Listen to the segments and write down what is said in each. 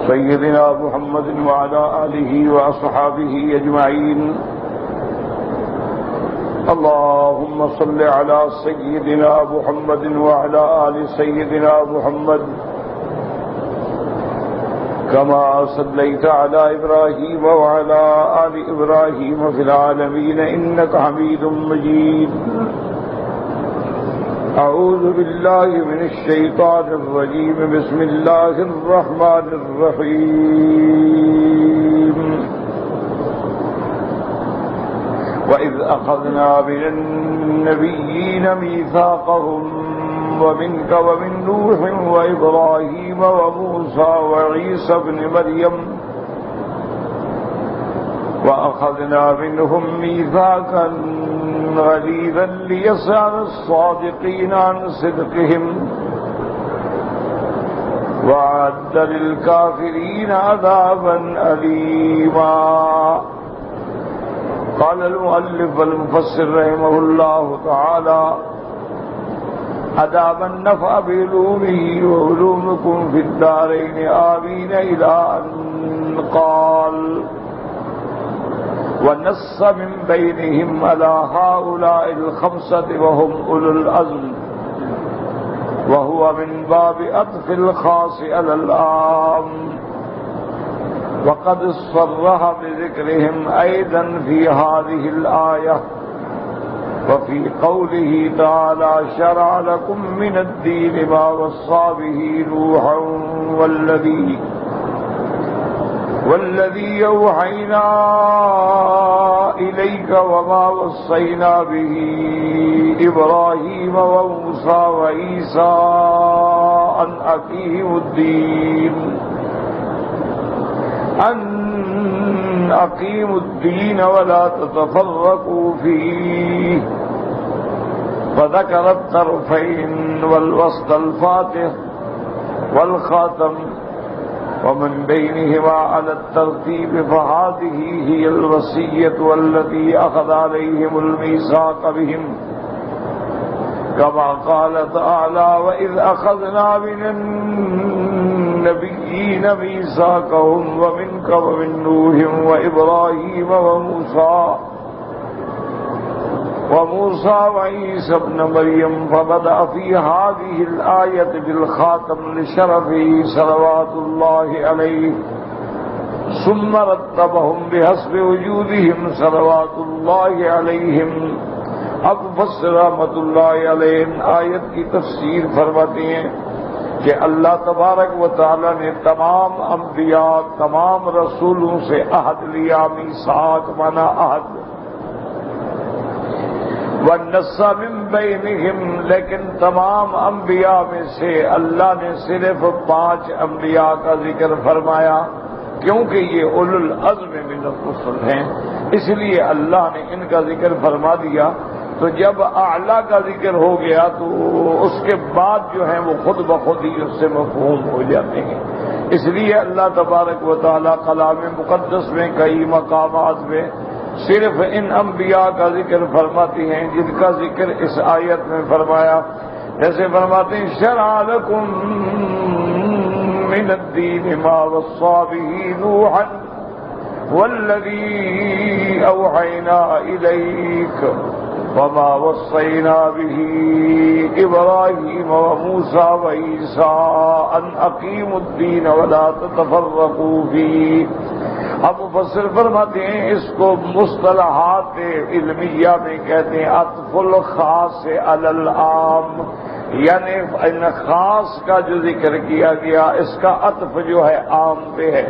سيدنا محمد وعلى آله وأصحابه أجمعين. اللهم صل على سيدنا محمد وعلى آل سيدنا محمد كما صليت على إبراهيم وعلى آل إبراهيم في العالمين إنك حميد مجيد. أعوذ بالله من الشيطان الرجيم. بسم الله الرحمن الرحيم. وإذ أخذنا من النبيين ميثاقهم ومنك ومن نوح وإبراهيم وموسى وعيسى ابن مريم وأخذنا منهم ميثاقا غليظا ليسأل الصادقين عن صدقهم وأعد للكافرين عذابا أليما. قال المؤلف والمفسر رحمه الله تعالى: أدام النفع بعلومه وعلومكم في الدارين آمين، إلى أن قال: ونص من بينهم على هؤلاء الخمسة وهم أولو العزم، وهو من باب عطف الخاص على العام، وقد صرح بذكرهم أيضا في هذه الآية وفي قوله تعالى: شرع لكم من الدين ما وصى به نوحا والذي أوحينا إليك وما وصينا به إبراهيم وموسى وعيسى أن أقيموا الدين ولا تتفرقوا فيه. فذكر الطرفين والوسط الفاتح والخاتم ومن بينهما على الترتيب، فهذه هي الوصية والتي أخذ عليهم الميثاق بهم، كما قال تعالى: وإذ أخذنا من النبيين ميثاقهم ومنك ومن نوح وإبراهيم وموسى وعيسى ابن مريم. فبدأ في هذه الآية بالخاتم لشرفه صلوات الله عليه، ثم رتبهم بحسب وجودهم صلوات الله عليهم. اب مفسر رحمۃ اللہ علیہ آیت کی تفسیر فرماتے ہیں کہ اللہ تبارک و تعالی نے تمام انبیاء، تمام رسولوں سے عہد لیا. میثاق مانا عہد. وَنَصَّ مِن بَيْنِهِمْ، لیکن تمام انبیاء میں سے اللہ نے صرف 5 انبیاء کا ذکر فرمایا، کیونکہ یہ اولو العزم من الرسل ہیں، اس لیے اللہ نے ان کا ذکر فرما دیا. تو جب اعلیٰ کا ذکر ہو گیا تو اس کے بعد جو ہیں وہ خود بخود ہی اس سے مفہوم ہو جاتے ہیں. اس لیے اللہ تبارک و تعالیٰ کلام مقدس میں کئی مقامات میں صرف ان انبیاء کا ذکر فرماتی ہیں جن کا ذکر اس آیت میں فرمایا. جیسے فرماتے ہیں: شرع لکم من الدین ما وصى به نوحا والذی اوحینا الیک وما وصينا به إبراهيم وموسى وعيسى أن أقيموا الدين ولا تتفرقوا فيه. اب مفسر فرماتے ہیں اس کو مصطلحات علمیہ میں کہتے ہیں عطف الخاص علی العام، یعنی ان خاص کا جو ذکر کیا گیا اس کا عطف جو ہے عام پہ ہے.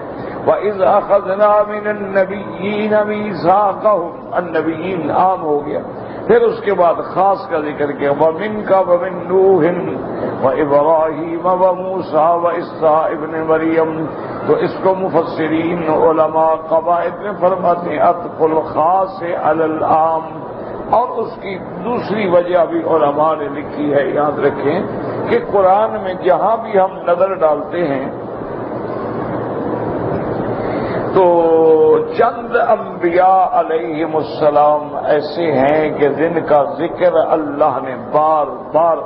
وَإِذْ أَخَذْنَا مِنَ النَّبِيِّينَ مِيثَاقَهُمْ، النبیین عام ہو گیا. پھر اس کے بعد خاص کا ذکر کیا: وَمِنْكَ وَمِن نُوحٍ وَإِبْرَاهِيمَ وَمُوسَى وَعِيسَى ابْنِ مَرْيَمَ. تو اس کو مفسرین علماء قواعد میں فرماتے ہیں عطف الخاص علی العام. اور اس کی دوسری وجہ بھی علماء نے لکھی ہے، یاد رکھیں کہ قرآن میں جہاں بھی ہم نظر ڈالتے ہیں تو چند انبیاء علیہم السلام ایسے ہیں کہ جن کا ذکر اللہ نے بار بار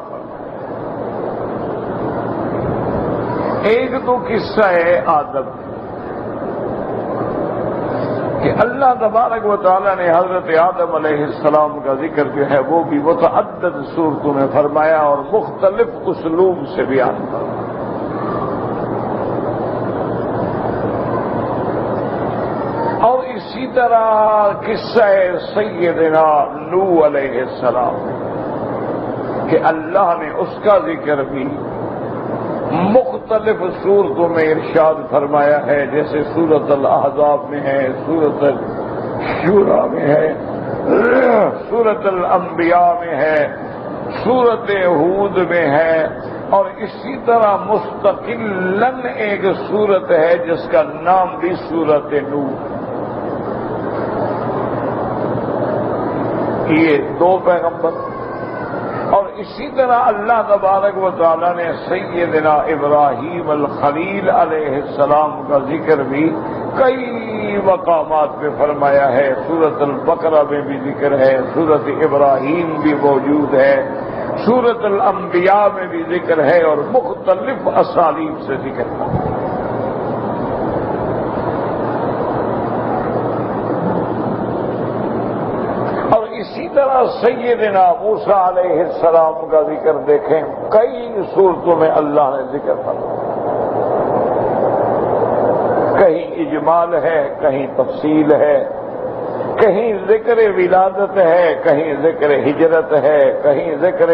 ایک تو قصہ ہے آدم کہ اللہ تبارک و تعالیٰ نے حضرت آدم علیہ السلام کا ذکر جو ہے وہ بھی متعدد صورتوں میں فرمایا اور مختلف اسلوب سے بیان فرمایا. اور اسی طرح قصہ سیدنا نوح علیہ السلام کہ اللہ نے اس کا ذکر بھی مختلف صورتوں میں ارشاد فرمایا ہے، جیسے سورۃ الاحزاب میں ہے، سورۃ الشورى میں ہے، سورۃ الانبیاء میں ہے، سورۃ ہود میں ہے، اور اسی طرح مستقلاً ایک سورت ہے جس کا نام بھی سورۃ نوح. یہ دو پیغمبر. اور اسی طرح اللہ تبارک و تعالیٰ نے سیدنا ابراہیم الخلیل علیہ السلام کا ذکر بھی کئی مقامات پہ فرمایا ہے. سورۃ البقرہ میں بھی ذکر ہے، سورۃ ابراہیم بھی موجود ہے، سورۃ الانبیاء میں بھی ذکر ہے، اور مختلف اسالیب سے ذکر ہے. اسی طرح سیدنا موسیٰ علیہ السلام کا ذکر دیکھیں، کئی صورتوں میں اللہ نے ذکر فرمایا. کہیں اجمال ہے، کہیں تفصیل ہے، کہیں ذکر ولادت ہے، کہیں ذکر ہجرت ہے، کہیں ذکر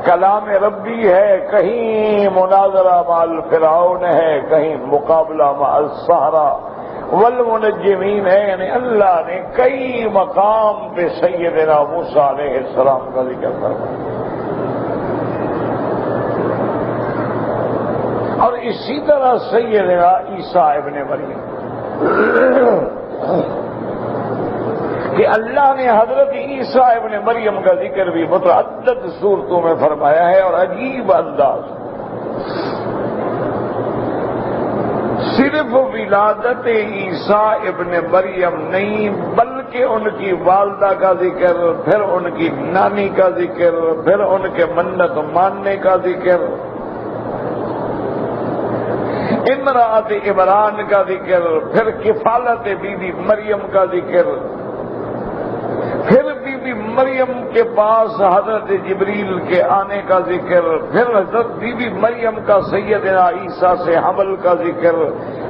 کلام ربی ہے، کہیں مناظرہ مع الفرعون ہے، کہیں مقابلہ مع السحرہ والمنجمین ہے. یعنی اللہ نے کئی مقام پہ سیدنا موسیٰ علیہ السلام کا ذکر فرمایا. اور اسی طرح سیدنا عیسیٰ ابن مریم کہ اللہ نے حضرت عیسیٰ ابن مریم کا ذکر بھی متعدد صورتوں میں فرمایا ہے. اور عجیب انداز، صرف ولادت عیسیٰ ابن مریم نہیں بلکہ ان کی والدہ کا ذکر، پھر ان کی نانی کا ذکر، پھر ان کے منت ماننے کا ذکر، امرأت عمران کا ذکر، پھر کفالت بی بی مریم کا ذکر، پھر بی بی مریم کے پاس حضرت جبریل کے آنے کا ذکر، پھر حضرت بی بی مریم کا سیدنا عیسیٰ سے حمل کا ذکر،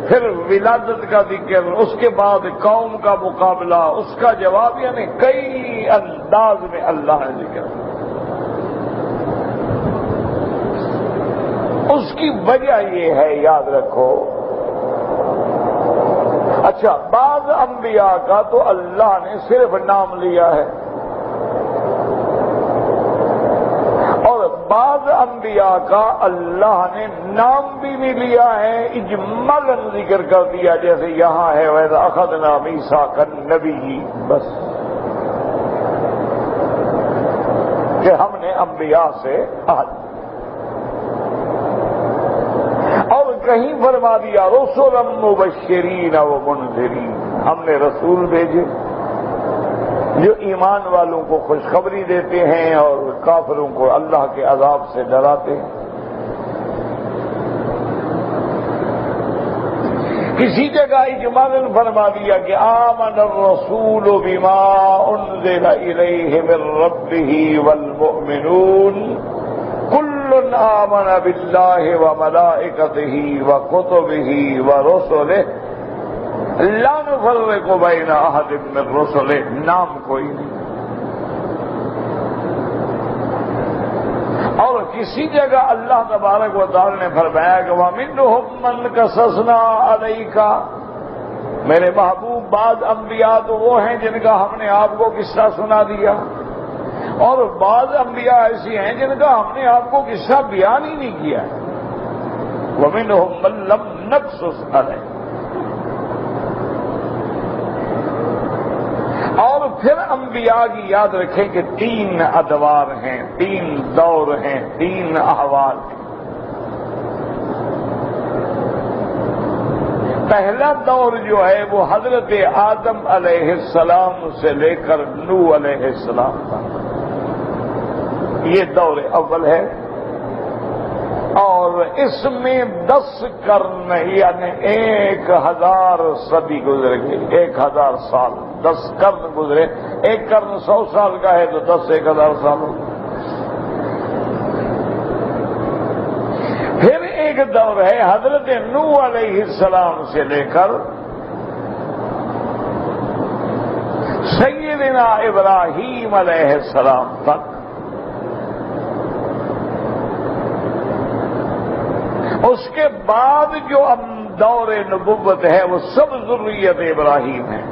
پھر ولادت کا ذکر، اس کے بعد قوم کا مقابلہ، اس کا جواب. یعنی کئی انداز میں اللہ نے ذکر. اس کی وجہ یہ ہے، یاد رکھو. اچھا، بعض انبیاء کا تو اللہ نے صرف نام لیا ہے، اور بعض انبیاء کا اللہ نے نام بھی نہیں لیا ہے، اجمالاً ذکر کر دیا. جیسے یہاں ہے وَإِذْ أَخَذْنَا مِيثَاقَ النَّبِيِّينَ، بس کہ ہم نے انبیاء سے عہد. اور کہیں فرما دیا رسلا مبشرین و منذرین، ہم نے رسول بھیجے جو ایمان والوں کو خوشخبری دیتے ہیں اور کافروں کو اللہ کے عذاب سے ڈراتے ہیں. کسی جگہ اجمالاً فرما دیا کہ آمن الرسول بما انزل الیہ من ربہ والمؤمنون کل آمن باللہ وملائکتہ وکتبہ ورسلہ لا نفرق بین احد من رسلہ. نام کوئی نہیں. اور کسی جگہ اللہ تبارک و تعالی نے فرمایا کہ وَمِنْهُمْ مَنْ قَصَصْنَا عَلَيْكَ، میرے محبوب بعض انبیاء تو وہ ہیں جن کا ہم نے آپ کو قصہ سنا دیا، اور بعض انبیاء ایسی ہیں جن کا ہم نے آپ کو قصہ بیان ہی نہیں کیا. وَمِنْهُمْ مَنْ لَمْ نَقْصُصْ عَلَيْكَ. اور پھر انبیاء کی یاد رکھیں کہ 3 ادوار ہیں، 3 دور ہیں، 3 احوال ہیں. پہلا دور جو ہے وہ حضرت آدم علیہ السلام سے لے کر نوح علیہ السلام تک، یہ دور اول ہے. اور اور اس میں 10 قرن یعنی 1000 صدی گزر گئی، 1000 سال، 10 قرن گزرے۔ 1 قرن 100 سال کا ہے تو 10 1000 سال ہو۔ پھر ایک دور ہے حضرت نوح علیہ السلام سے لے کر سیدنا ابراہیم علیہ السلام تک۔ اس کے بعد جو اب دور نبوت ہے وہ سب ذریت ابراہیم ہے۔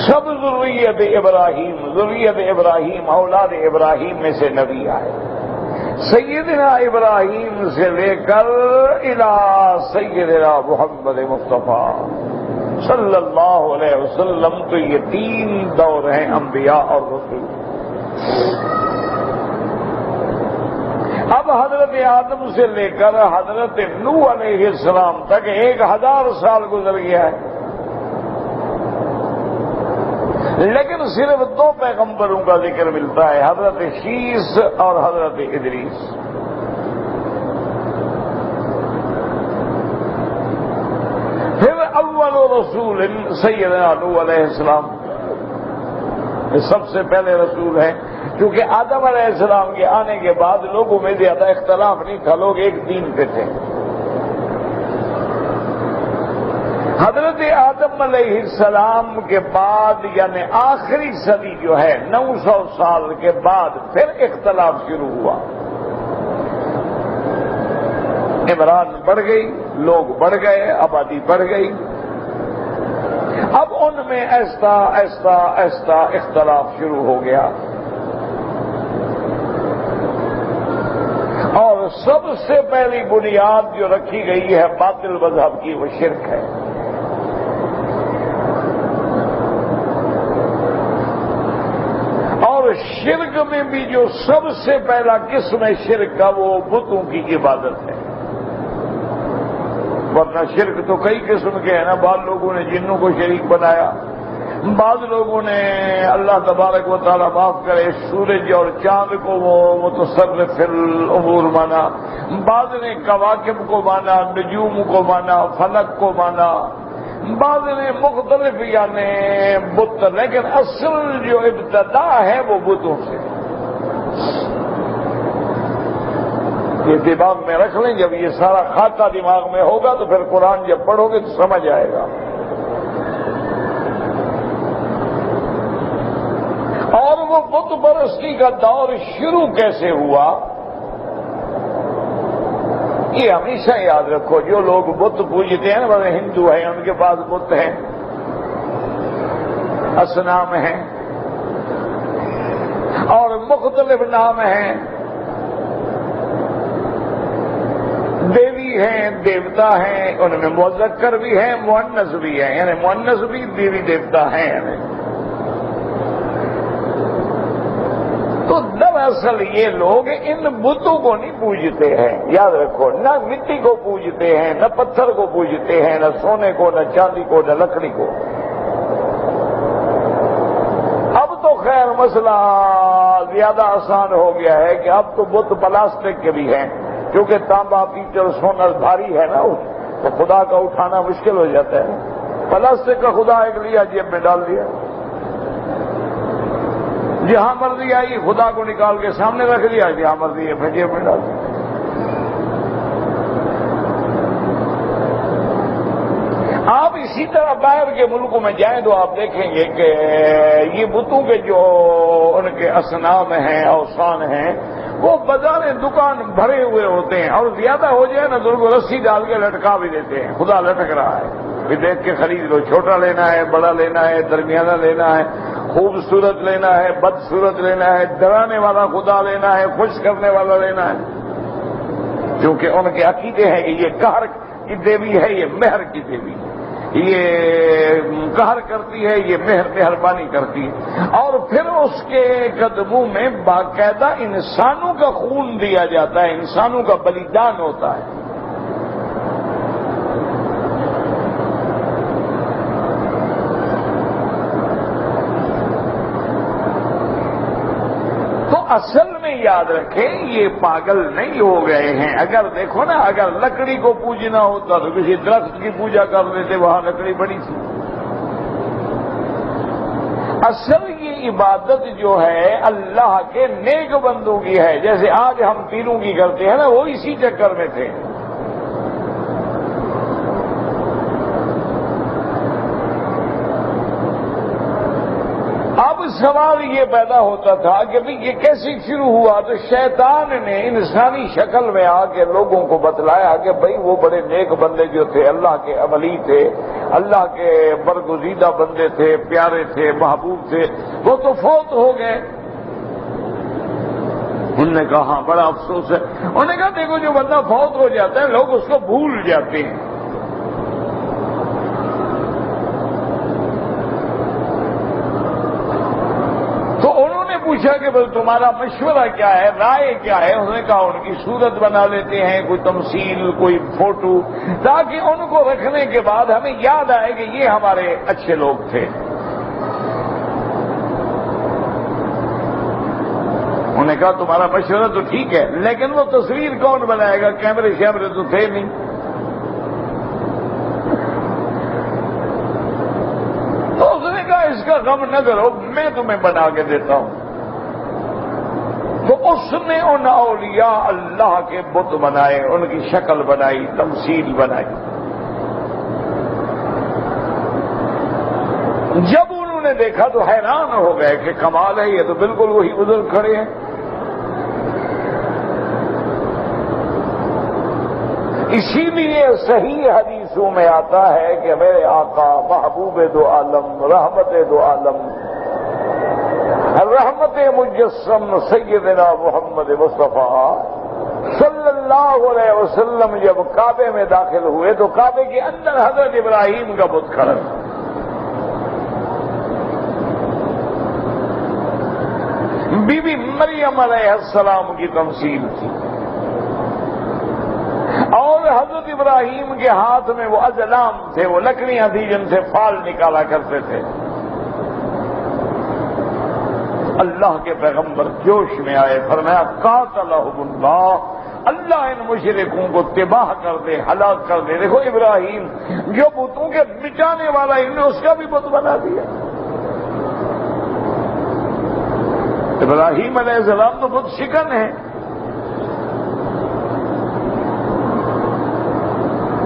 سب ذریت ابراہیم، ذریت ابراہیم، اولاد ابراہیم میں سے نبی آئے۔ سیدنا ابراہیم سے لے کر الی سیدنا محمد مصطفیٰ صلی اللہ علیہ وسلم، تو یہ 3 دور ہیں انبیاء اور رسول۔ اب حضرت آدم سے لے کر حضرت نوح علیہ السلام تک 1000 سال گزر گیا ہے، لیکن صرف 2 پیغمبروں کا ذکر ملتا ہے، حضرت شیس اور حضرت ادریس۔ پھر اول رسول سیدنا نوح علیہ السلام، یہ سب سے پہلے رسول ہیں، کیونکہ آدم علیہ السلام کے آنے کے بعد لوگوں میں زیادہ اختلاف نہیں تھا، لوگ ایک دین پہ تھے۔ حضرت آدم علیہ السلام کے بعد یعنی آخری صدی جو ہے 900 سال کے بعد پھر اختلاف شروع ہوا، عمران بڑھ گئی، لوگ بڑھ گئے، آبادی بڑھ گئی، اب ان میں ایسا ایسا ایسا اختلاف شروع ہو گیا، اور سب سے پہلی بنیاد جو رکھی گئی ہے باطل مذہب کی وہ شرک ہے۔ اور شرک میں بھی جو سب سے پہلا قسم ہے شرک کا وہ بتوں کی عبادت ہے، ورنہ شرک تو کئی قسم کے ہیں نا۔ بعض لوگوں نے جنوں کو شریک بنایا، بعض لوگوں نے اللہ تبارک و تعالیٰ معاف کرے سورج اور چاند کو وہ متصرف الامور مانا، بعض نے کواکب کو مانا، نجوم کو مانا، فلک کو مانا، بعض نے مختلف یعنی بت، لیکن اصل جو ابتدا ہے وہ بتوں سے۔ یہ دماغ میں رکھ لیں، جب یہ سارا خاکہ دماغ میں ہوگا تو پھر قرآن جب پڑھو گے تو سمجھ آئے گا۔ اور وہ بت پرستی کا دور شروع کیسے ہوا، یہ ہمیشہ یاد رکھو۔ جو لوگ بت پوجتے ہیں وہ ہندو ہیں، ان کے پاس بت ہیں، اصنام ہیں اور مختلف نام ہیں، دیوی ہیں، دیوتا ہیں، ان میں مذکر بھی ہیں، مؤنث بھی ہیں، یعنی مؤنث بھی دیوی دیوتا ہیں یعنی۔ تو دراصل یہ لوگ ان بتوں کو نہیں پوجتے ہیں، یاد رکھو، نہ مٹی کو پوجتے ہیں، نہ پتھر کو پوجتے ہیں، نہ سونے کو، نہ چاندی کو، نہ لکڑی کو۔ اب تو خیر مسئلہ زیادہ آسان ہو گیا ہے کہ اب تو بت پلاسٹک کے بھی ہیں، کیونکہ تانبا پیتل سونا بھاری ہے نا، تو خدا کا اٹھانا مشکل ہو جاتا ہے۔ پلاسٹک کا خدا ایک لیا، جیب میں ڈال دیا، جہاں مرضی آئی خدا کو نکال کے سامنے رکھ دیا، جہاں مرضی ہے جیب میں ڈال دیا۔ آپ اسی طرح باہر کے ملکوں میں جائیں تو آپ دیکھیں گے کہ یہ بتوں کے جو ان کے اصنام ہیں، اوثان ہیں، وہ بازار دکان بھرے ہوئے ہوتے ہیں، اور زیادہ ہو جائے نا تو ان کو رسی ڈال کے لٹکا بھی دیتے ہیں، خدا لٹک رہا ہے، پھر دیکھ کے خرید لو، چھوٹا لینا ہے، بڑا لینا ہے، درمیانہ لینا ہے، خوبصورت لینا ہے، بدصورت لینا ہے، ڈرانے والا خدا لینا ہے، خوش کرنے والا لینا ہے، کیونکہ ان کے عقیدے ہیں کہ یہ قہر کی دیوی ہے، یہ مہر کی دیوی ہے، یہ قہر کرتی ہے، یہ مہربانی کرتی ہے۔ اور پھر اس کے قدموں میں باقاعدہ انسانوں کا خون دیا جاتا ہے، انسانوں کا بلیدان ہوتا ہے۔ تو اصل میں یاد رکھیں یہ پاگل نہیں ہو گئے ہیں. اگر دیکھو نا، اگر لکڑی کو پوجنا ہوتا تو کسی درخت کی پوجا کر لیتے، وہاں لکڑی پڑی تھی. اصل یہ عبادت جو ہے اللہ کے نیک بندوں کی ہے. جیسے آج ہم پیروں کی کرتے ہیں نا، وہ اسی چکر میں تھے. اب سوال یہ پیدا ہوتا تھا کہ یہ کیسے شروع ہوا؟ تو شیطان نے انسانی شکل میں آ کے لوگوں کو بتلایا کہ بھئی وہ بڑے نیک بندے جو تھے، اللہ کے عملی تھے، اللہ کے برگزیدہ بندے تھے، پیارے تھے، محبوب تھے، وہ تو فوت ہو گئے. انہوں نے کہا ہاں بڑا افسوس ہے. انہوں نے کہا دیکھو جو بندہ فوت ہو جاتا ہے لوگ اس کو بھول جاتے ہیں. پوچھا کہ بھائی تمہارا مشورہ کیا ہے، رائے کیا ہے؟ انہوں نے کہا ان کی صورت بنا لیتے ہیں، کوئی تمثیل، کوئی فوٹو، تاکہ ان کو رکھنے کے بعد ہمیں یاد آئے کہ یہ ہمارے اچھے لوگ تھے. انہوں نے کہا تمہارا مشورہ تو ٹھیک ہے، لیکن وہ تصویر کون بنائے گا؟ کیمرے شیمرے تو تھے نہیں. تو اس نے کہا اس کا غم نہ کرو، میں تمہیں بنا کے دیتا ہوں. تو اس نے ان اولیاء اللہ کے بت بنائے، ان کی شکل بنائی، تمثیل بنائی. جب انہوں نے دیکھا تو حیران ہو گئے کہ کمال ہے، یہ تو بالکل وہی بزرگ کھڑے ہیں. اسی لیے صحیح حدیثوں میں آتا ہے کہ میرے آقا محبوب دو عالم، رحمت دو عالم، رحمت مجسم سیدنا محمد مصطفیٰ صلی اللہ علیہ وسلم جب کعبے میں داخل ہوئے تو کعبے کے اندر حضرت ابراہیم کا بت کھڑا تھا. بی بی مریم علیہ السلام کی تمثیل تھی، اور حضرت ابراہیم کے ہاتھ میں وہ ازلام تھے، وہ لکڑیاں تھیں جن سے فال نکالا کرتے تھے. اللہ کے پیغمبر جوش میں آئے، فرمایا قاتلہم اللہ، اللہ ان مشرکوں کو تباہ کر دے، ہلاک کر دے. دیکھو ابراہیم جو بتوں کے مٹانے والا، انہوں نے اس کا بھی بت بنا دیا. ابراہیم علیہ السلام تو بت شکن ہے.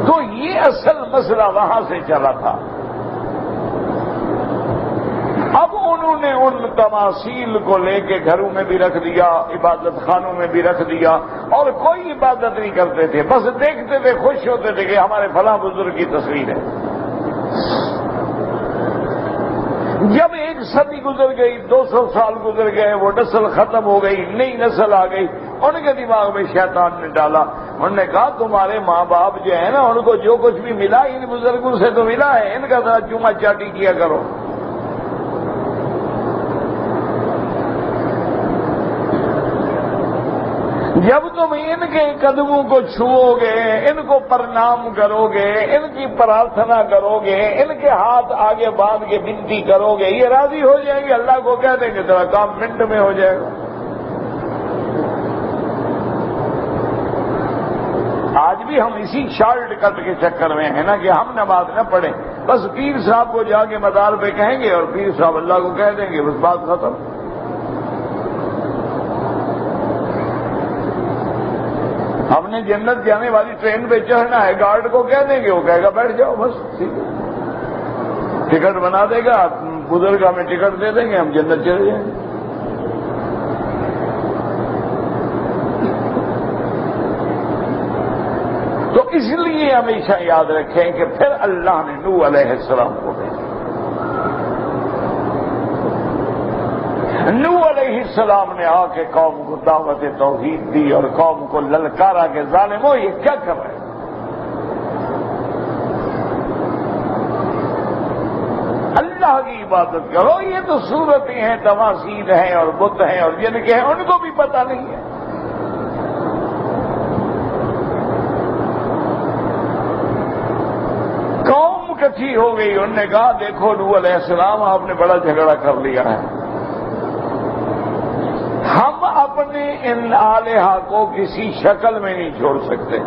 تو یہ اصل مسئلہ وہاں سے چلا تھا. اب انہوں نے ان تماثیل کو لے کے گھروں میں بھی رکھ دیا، عبادت خانوں میں بھی رکھ دیا، اور کوئی عبادت نہیں کرتے تھے، بس دیکھتے تھے، خوش ہوتے تھے کہ ہمارے فلاں بزرگ کی تصویر ہے. جب 1 صدی گزر گئی، 200 سال گزر گئے، وہ نسل ختم ہو گئی، نئی نسل آ گئی. ان کے دماغ میں شیطان نے ڈالا. انہوں نے کہا تمہارے ماں باپ جو ہیں نا، ان کو جو کچھ بھی ملا ان بزرگوں سے تو ملا ہے، ان کا ذرا چوما چاٹی کیا کرو. جب تم ان کے قدموں کو چھوؤ گے، ان کو پرنام کرو گے، ان کی پرارتھنا کرو گے، ان کے ہاتھ آگے باندھ کے بنتی کرو گے، یہ راضی ہو جائیں گے، اللہ کو کہہ دیں گے تیرا کام منٹ میں ہو جائے گا. آج بھی ہم اسی شارٹ کٹ کے چکر میں ہیں نا کہ ہم نماز نہ پڑھیں، بس پیر صاحب کو جا کے مدار پہ کہیں گے اور پیر صاحب اللہ کو کہہ دیں گے، بس بات ختم. ہم نے جنت جانے والی ٹرین پہ چڑھنا ہے، گارڈ کو کہہ دیں گے، وہ کہے گا بیٹھ جاؤ بس، ٹکٹ بنا دے گا، بزرگ ہمیں ٹکٹ دے دیں گے، ہم جنت چلے جائیں گے. تو اس لیے ہمیشہ یاد رکھیں کہ پھر اللہ نے نوح علیہ السلام کو بھیجا. نوح علیہ السلام نے آ کے قوم کو دعوت توحید دی اور قوم کو للکارا کے ظالموں یہ کیا کر رہے ہیں. اللہ کی عبادت کرو، یہ تو صورتیں ہیں، تماثیل ہیں اور بت ہیں اور جن کے ہیں ان کو بھی پتہ نہیں ہے. قوم کٹھی ہو گئی، انہوں نے کہا دیکھو نوح علیہ السلام آپ نے بڑا جھگڑا کر لیا ہے، ہم اپنے ان آلہہ کو کسی شکل میں نہیں چھوڑ سکتے.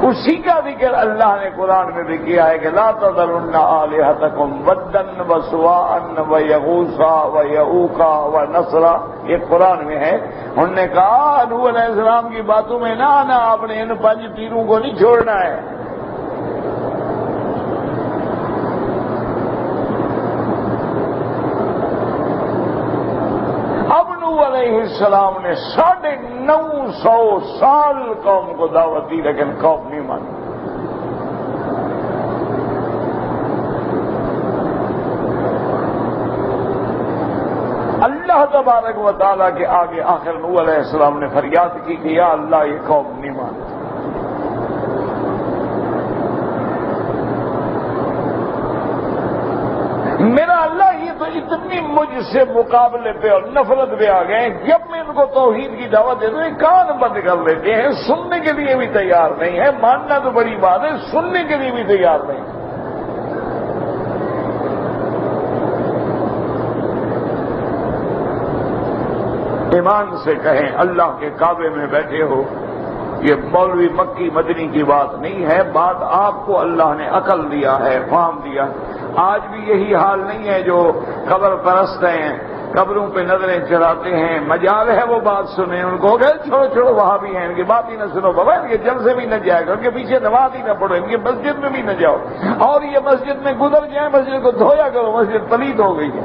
اسی کا ذکر اللہ نے قرآن میں بھی کیا ہے کہ لا تذرن آلہتکم ودن وسواعا ویغوث ویعوق ونسرا، یہ قرآن میں ہے. انہوں نے کہا نوح علیہ السلام کی باتوں میں نہ آنا، آپ نے ان 5 پیروں کو نہیں چھوڑنا ہے. علیہ السلام نے 950 سال قوم کو دعوت دی، لیکن قوم نہیں مانی. اللہ تبارک و تعالیٰ کے آگے آخر نوح علیہ السلام نے فریاد کی کہ یا اللہ یہ قوم نہیں مانتی. میرا اللہ یہ تو اتنی مجھ سے مقابلے پہ اور نفرت پہ آ گئے، جب میں ان کو توحید کی دعوت دیتا ہوں کان بند کر لیتے ہیں، سننے کے لیے بھی تیار نہیں ہے. ماننا تو بڑی بات ہے، سننے کے لیے بھی تیار نہیں. ایمان سے کہیں اللہ کے کعبے میں بیٹھے ہو، یہ مولوی مکی مدنی کی بات نہیں ہے، بات آپ کو اللہ نے عقل دیا ہے، فہم دیا ہے. آج بھی یہی حال نہیں ہے جو قبر پرست ہیں، قبروں پہ نظریں چڑھاتے ہیں. مجال ہے وہ بات سنیں، ان کو کہ چھوڑو وہاں بھی ہیں، ان کی بات ہی نہ سنو، بابا ان کے جلسے بھی نہ جائے گا، ان کے پیچھے نماز ہی نہ پڑھو، ان کی مسجد میں بھی نہ جاؤ، اور یہ مسجد میں گزر جائیں مسجد کو دھویا کرو، مسجد پلید ہو گئی ہے.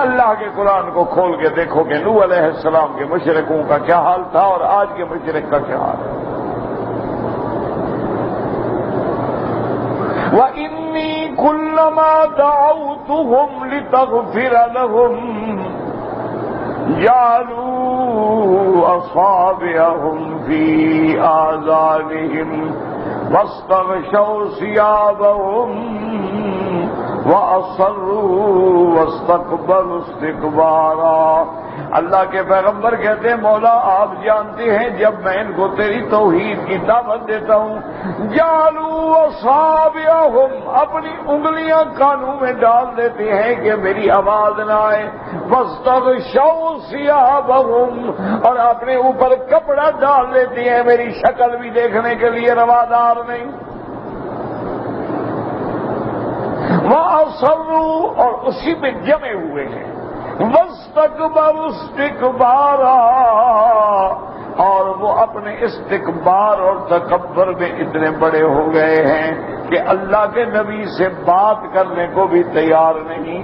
اللہ کے قرآن کو کھول کے دیکھو کہ نوح علیہ السلام کے مشرکوں کا کیا حال تھا اور آج کے مشرک کا کیا حال ہے. وَإِنِّي كُلَّمَا دَعَوْتُهُمْ لِتَغْفِرَ لَهُمْ جَعَلُوا أَصَابِعَهُمْ فِي آذَانِهِمْ وَاسْتَغْشَوْا ثِيَابَهُمْ وَأَصَرُّوا وَاسْتَكْبَرُوا اسْتِكْبَارًا. اللہ کے پیغمبر کہتے ہیں مولا آپ جانتے ہیں جب میں ان کو تیری توحید کی دعوت دیتا ہوں جعلوا اصابعهم اپنی انگلیاں کانوں میں ڈال دیتے ہیں کہ میری آواز نہ آئے. واستغشوا ثيابهم اور اپنے اوپر کپڑا ڈال دیتے ہیں میری شکل بھی دیکھنے کے لیے روادار نہیں. وَأَصَرُّوا اور اسی میں جمے ہوئے ہیں. وَاسْتَكْبَرُوا اسْتِكْبَارًا اور وہ اپنے استکبار اور تکبر میں اتنے بڑے ہو گئے ہیں کہ اللہ کے نبی سے بات کرنے کو بھی تیار نہیں،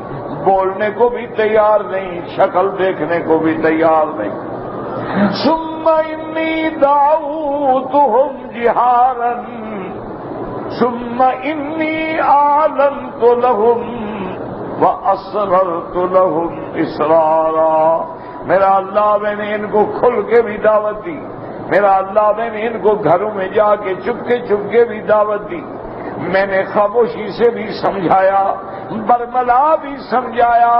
بولنے کو بھی تیار نہیں، شکل دیکھنے کو بھی تیار نہیں. ثُمَّ إِنِّي دَعَوْتُهُمْ جِهَارًا ثم انی اعلنت لهم واسررت لهم اسرارا. میرا اللہ میں نے ان کو کھل کے بھی دعوت دی، میرا اللہ میں نے ان کو گھروں میں جا کے چپ کے بھی دعوت دی، میں نے خاموشی سے بھی سمجھایا، برملا بھی سمجھایا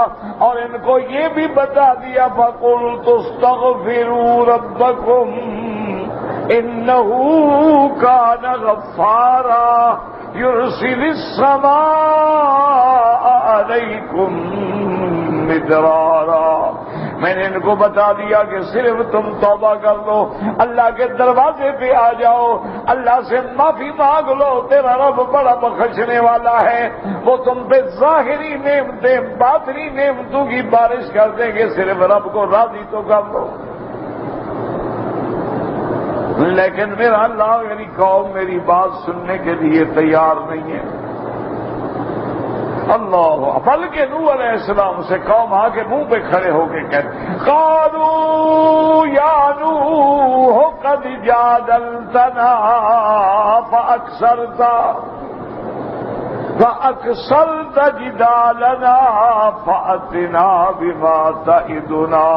اور ان کو یہ بھی بتا دیا فَقُلْتُ اسْتَغْفِرُوا رَبَّكُمْ إِنَّهُ كَانَ غَفَّارًا يُرْسِلِ السَّمَاءَ عَلَيْكُمْ مِدْرَارًا. میں نے ان کو بتا دیا کہ صرف تم توبہ کر لو، اللہ کے دروازے پہ آ جاؤ، اللہ سے معافی مانگ لو، تیرا رب بڑا بخشنے والا ہے، وہ تم پہ ظاہری نعمتیں باطنی نعمتوں کی بارش کر دیں گے، صرف رب کو راضی تو کر لو. لیکن میرا اللہ میری قوم میری بات سننے کے لیے تیار نہیں ہے. اللہ بلکہ نوح علیہ السلام سے قوم آ کے منہ پہ کھڑے ہو کے کہتے قالوا یا نوح قد جادلتنا فأكثرت جدالنا فأتنا بما تعدنا.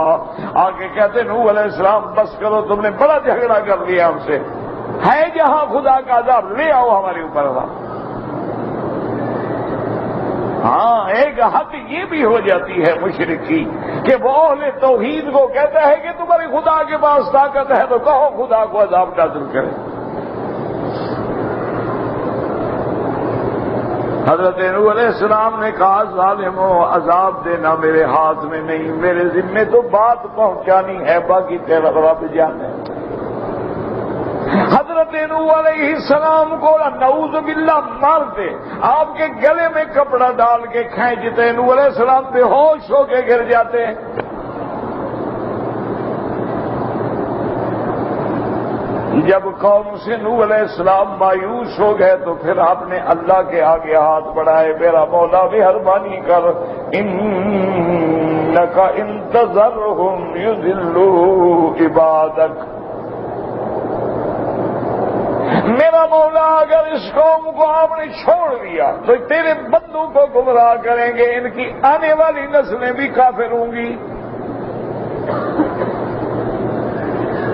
آگے کہتے نوح علیہ السلام بس کرو، تم نے بڑا جھگڑا کر لیا ہم سے، ہے جہاں خدا کا عذاب لے آؤ ہمارے اوپر عذاب. ہاں ایک حد یہ بھی ہو جاتی ہے مشرک کی کہ وہ اہل توحید کو کہتا ہے کہ تمہارے خدا کے پاس طاقت ہے تو کہو خدا کو عذاب نازل کرے. حضرت نوح علیہ السلام نے کہا ظالموں عذاب دینا میرے ہاتھ میں نہیں، میرے ذمے تو بات پہنچانی ہے، باقی تیرا رب جانے۔ حضرت نوح علیہ السلام کو نعوذ باللہ مارتے، آپ کے گلے میں کپڑا ڈال کے کھینچتے، نوح علیہ السلام بے ہوش ہو کے گر جاتے ہیں۔ جب قوم سے نوح علیہ السلام مایوس ہو گئے تو پھر آپ نے اللہ کے آگے ہاتھ بڑھائے، میرا مولا مہربانی کر، انک ان تذرہم یضلوا عبادک، میرا مولا اگر اس قوم کو آپ نے چھوڑ دیا تو تیرے بندوں کو گمراہ کریں گے، ان کی آنے والی نسلیں بھی کافر ہوں گی۔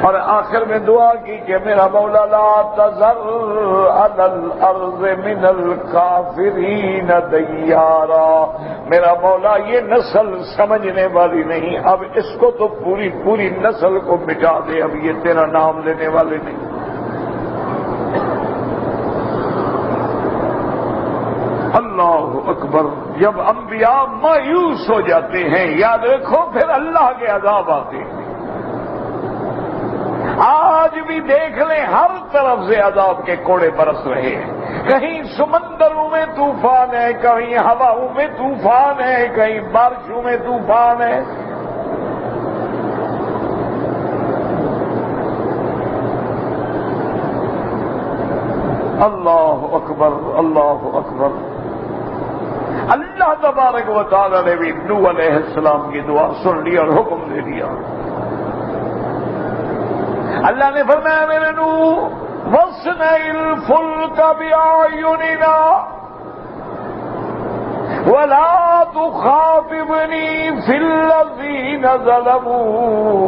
اور آخر میں دعا کی کہ میرا مولا لا تذر علی الارض من الکافرین دیارا، میرا مولا یہ نسل سمجھنے والی نہیں، اب اس کو تو پوری نسل کو مٹا دے، اب یہ تیرا نام لینے والے نہیں۔ اللہ اکبر۔ جب انبیاء مایوس ہو جاتے ہیں یاد رکھو پھر اللہ کے عذاب آتے ہیں۔ آج بھی دیکھ لیں ہر طرف سے عذاب کے کوڑے برس رہے ہیں، کہیں سمندروں میں طوفان ہے، کہیں ہواؤں میں طوفان ہے، کہیں بارشوں میں طوفان ہے۔ اللہ اکبر اللہ اکبر۔ اللہ تبارک و تعالی نے بھی نوح علیہ السلام کی دعا سن لی اور حکم دے دیا۔ اللہ نے فرمایا میرے نوح واصنع الفلک بأعیننا ولا تخاطبنی فی الذین ظلموا،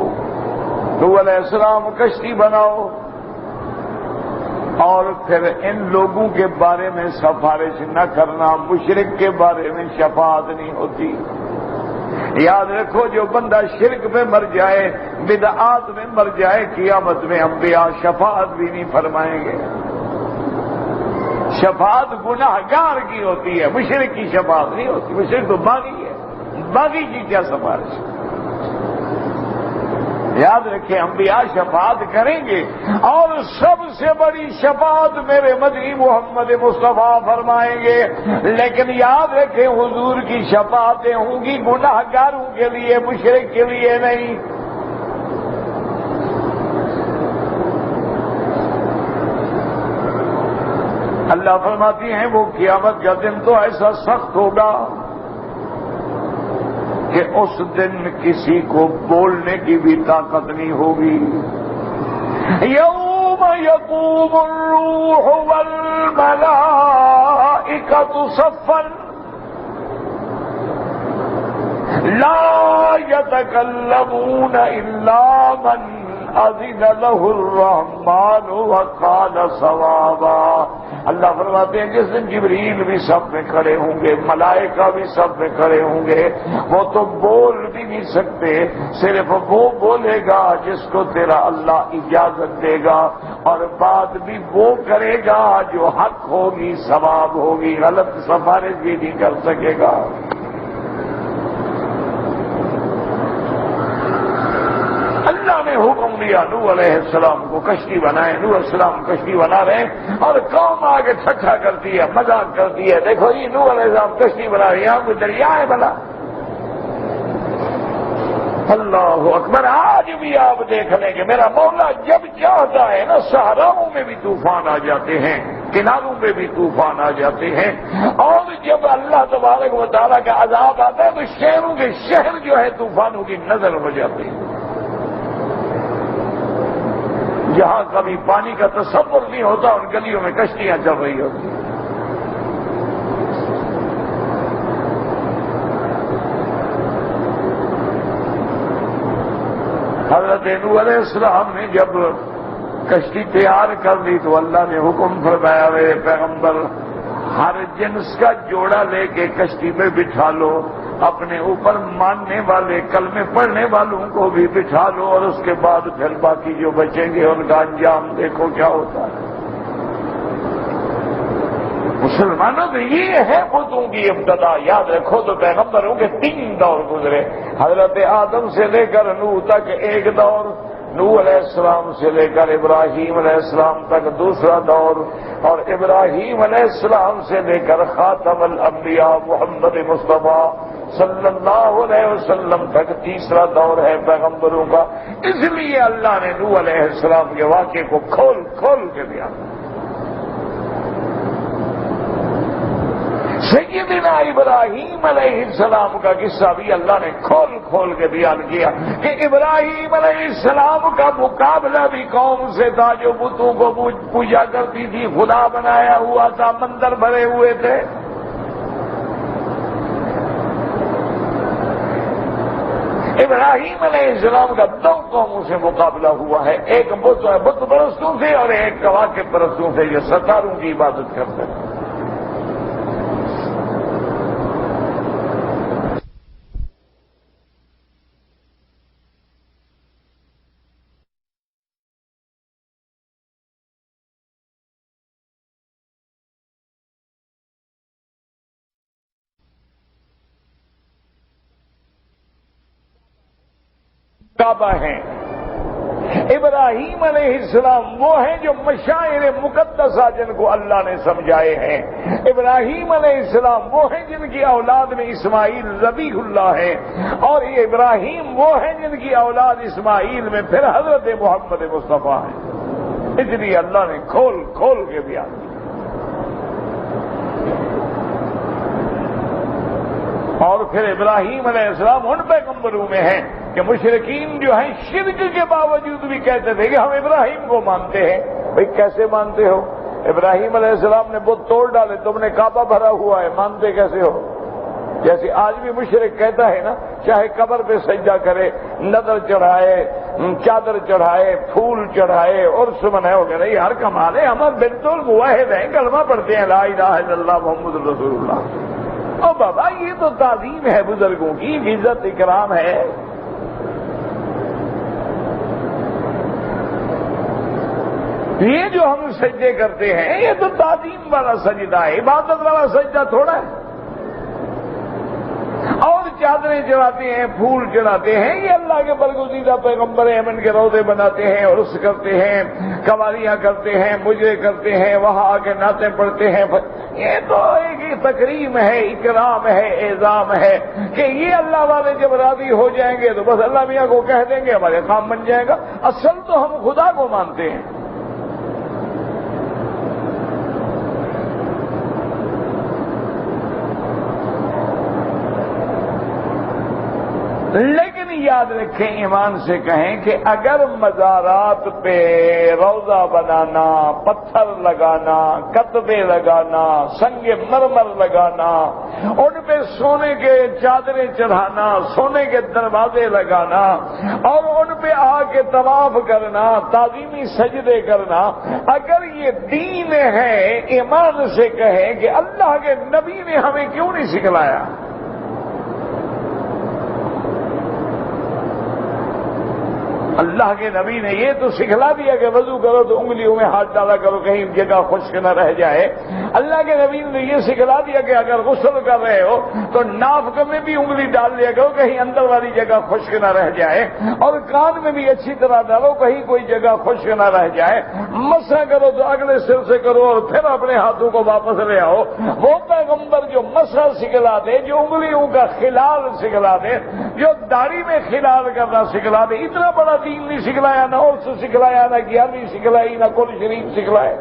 نوح علیہ السلام کشتی بناؤ اور پھر ان لوگوں کے بارے میں سفارش نہ کرنا، مشرک کے بارے میں شفاعت نہیں ہوتی۔ یاد رکھو جو بندہ شرک میں مر جائے، بدعات میں مر جائے، قیامت میں انبیاء شفاعت بھی نہیں فرمائیں گے۔ شفاعت گناہگار کی ہوتی ہے، مشرک کی شفاعت نہیں ہوتی، مشرک تو باغی ہے، باغی کی کیا سفارش۔ یاد رکھیں انبیاء شفاعت کریں گے، اور سب سے بڑی شفاعت میرے مدنی محمد مصطفیٰ فرمائیں گے، لیکن یاد رکھیں حضور کی شفاعتیں ہوں گی گناہگاروں کے لیے، مشرک کے لیے نہیں۔ اللہ فرماتی ہیں وہ قیامت کا دن تو ایسا سخت ہوگا کہ اس دن کسی کو بولنے کی بھی طاقت نہیں ہوگی۔ یوم یقوم الروح والملائکۃ صفا لا یتکلمون الا من اذن له الرحمن وقال صوابا۔ اللہ فرماتے ہیں جس دن جبریل بھی سب میں کھڑے ہوں گے، ملائکہ بھی سب میں کھڑے ہوں گے، وہ تو بول بھی نہیں سکتے، صرف وہ بولے گا جس کو تیرا اللہ اجازت دے گا، اور بات بھی وہ کرے گا جو حق ہوگی، ثواب ہوگی، غلط سفارش بھی نہیں کر سکے گا۔ اللہ نے حکم دیا نوح علیہ السلام کو کشتی بنائے، نوح علیہ السلام کشتی بنا رہے ہیں اور قوم آگے ٹھٹھا کرتی ہے، مذاق کرتی ہے، دیکھو یہ نوح علیہ السلام کشتی بنا رہے ہیں، یہاں کوئی دریا ہے بنا۔ اللہ اکبر۔ آج بھی آپ دیکھ لیں کہ میرا مولا جب چاہتا ہے نا صحراؤں میں بھی طوفان آ جاتے ہیں، کناروں میں بھی طوفان آ جاتے ہیں، اور جب اللہ تبارک و تعالیٰ کا عذاب آتا ہے تو شہروں کے شہر جو ہے طوفانوں کی نظر ہو جاتے ہیں۔ جہاں کبھی پانی کا تصور نہیں ہوتا ان گلیوں میں کشتیاں چل رہی ہوتی ہیں۔ حضرت نوح علیہ السلام نے جب کشتی تیار کر لی تو اللہ نے حکم فرمایا میرے پیغمبر ہر جنس کا جوڑا لے کے کشتی میں بٹھا لو، اپنے اوپر ماننے والے کلمے پڑھنے والوں کو بھی بٹھا لو، اور اس کے بعد پھر باقی جو بچیں گے ان کا انجام دیکھو کیا ہوتا ہے۔ مسلمانوں تو یہ ہے بتوں کی ابتدا. یاد رکھو تو پیغمبروں کے 3 دور گزرے. حضرت آدم سے لے کر نوح تک ایک دور، نوح علیہ السلام سے لے کر ابراہیم علیہ السلام تک دوسرا دور، اور ابراہیم علیہ السلام سے لے کر خاتم الانبیاء محمد مصطفیٰ صلی اللہ علیہ وسلم تک تیسرا دور ہے پیغمبروں کا. اس لیے اللہ نے نوح علیہ السلام کے واقعے کو کھول کھول کے دیا. سیدنا ابراہیم علیہ السلام کا قصہ بھی اللہ نے کھول کھول کے بیان کیا کہ ابراہیم علیہ السلام کا مقابلہ بھی قوم سے تھا جو بتوں کو پوجا کرتی تھی، خدا بنایا ہوا تھا، مندر بھرے ہوئے تھے. ابراہیم علیہ السلام کا 2 قوموں سے مقابلہ ہوا ہے، ایک بت پرستوں سے اور ایک کواکب پرستوں سے جو ستاروں کی عبادت کرتے ہیں. کعبہ ہیں. ابراہیم علیہ السلام وہ ہیں جو مشاعر مقدسہ جن کو اللہ نے سمجھائے ہیں. ابراہیم علیہ السلام وہ ہیں جن کی اولاد میں اسماعیل ذبیح اللہ ہے، اور یہ ابراہیم وہ ہیں جن کی اولاد اسماعیل میں پھر حضرت محمد مصطفیٰ ہے. اس لیے اللہ نے کھول کھول کے بیان کیا. اور پھر ابراہیم علیہ السلام ان پیغمبروں میں ہیں کہ مشرکین جو ہیں شرک کے باوجود بھی کہتے تھے کہ ہم ابراہیم کو مانتے ہیں. بھئی کیسے مانتے ہو؟ ابراہیم علیہ السلام نے بت توڑ ڈالے، تم نے کعبہ بھرا ہوا ہے، مانتے کیسے ہو؟ جیسے آج بھی مشرک کہتا ہے نا، چاہے قبر پہ سجدہ کرے، نظر چڑھائے، چادر چڑھائے، پھول چڑھائے، عرس منائے وغیرہ، یہ ہر کمال ہے. ہم بالکل موحد ہیں، کلمہ پڑھتے ہیں لا الہ الا اللہ محمد رسول اللہ. او بابا یہ تو تعظیم ہے، بزرگوں کی عزت اکرام ہے. یہ جو ہم سجدے کرتے ہیں یہ تو تعظیم والا سجدہ ہے، عبادت والا سجدہ تھوڑا ہے. اور چادریں چڑھاتے ہیں، پھول چڑھاتے ہیں، یہ اللہ کے برگزیدہ پیغمبر ہیں، ہم ان کے روضے بناتے ہیں، عرس کرتے ہیں، قوالیاں کرتے ہیں، مجرے کرتے ہیں، وہاں آ کے نعتیں پڑھتے ہیں. یہ تو ایک تکریم ہے، اکرام ہے، اعظام ہے کہ یہ اللہ والے جب راضی ہو جائیں گے تو بس اللہ میاں کو کہہ دیں گے ہمارے کام بن جائے گا. اصل تو ہم خدا کو مانتے ہیں. لیکن یاد رکھیں، ایمان سے کہیں کہ اگر مزارات پہ روضہ بنانا، پتھر لگانا، کتبے لگانا، سنگ مرمر لگانا، ان پہ سونے کے چادریں چڑھانا، سونے کے دروازے لگانا، اور ان پہ آ کے طواف کرنا، تعظیمی سجدے کرنا، اگر یہ دین ہے، ایمان سے کہیں کہ اللہ کے نبی نے ہمیں کیوں نہیں سکھلایا؟ اللہ کے نبی نے یہ تو سکھلا دیا کہ وضو کرو تو انگلیوں میں ہاتھ ڈالا کرو کہیں جگہ خشک نہ رہ جائے. اللہ کے نبی نے یہ سکھلا دیا کہ اگر غسل کر رہے ہو تو ناف میں بھی انگلی ڈال لیا کرو کہیں اندر والی جگہ خشک نہ رہ جائے، اور کان میں بھی اچھی طرح ڈالو کہیں کوئی جگہ خشک نہ رہ جائے. مسح کرو تو اگلے سر سے کرو اور پھر اپنے ہاتھوں کو واپس لے آؤ. وہ پیغمبر جو مسح سکھلا دے، جو انگلیوں کا خلال سکھلا دے، جو داڑھی میں خلال کرنا سکھلا دے، اتنا بڑا دین نہیں سکھلایا، نہ عرس سکھلایا، نہ 11ویں سکھلائی، نہ قرآن شریف سکھلائے.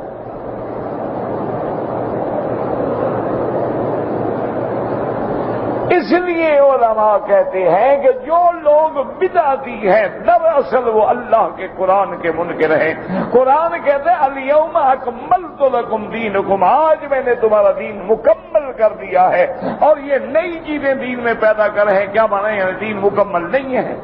اس لیے علماء کہتے ہیں کہ جو لوگ بدعتی ہیں دراصل وہ اللہ کے قرآن کے منکر ہیں. قرآن کہتے ہیں الیوم اکملت لکم دینکم، آج میں نے تمہارا دین مکمل کر دیا ہے. اور یہ نئی چیزیں دین میں پیدا کر رہے ہیں، کیا مانا ہے؟ دین مکمل نہیں ہے.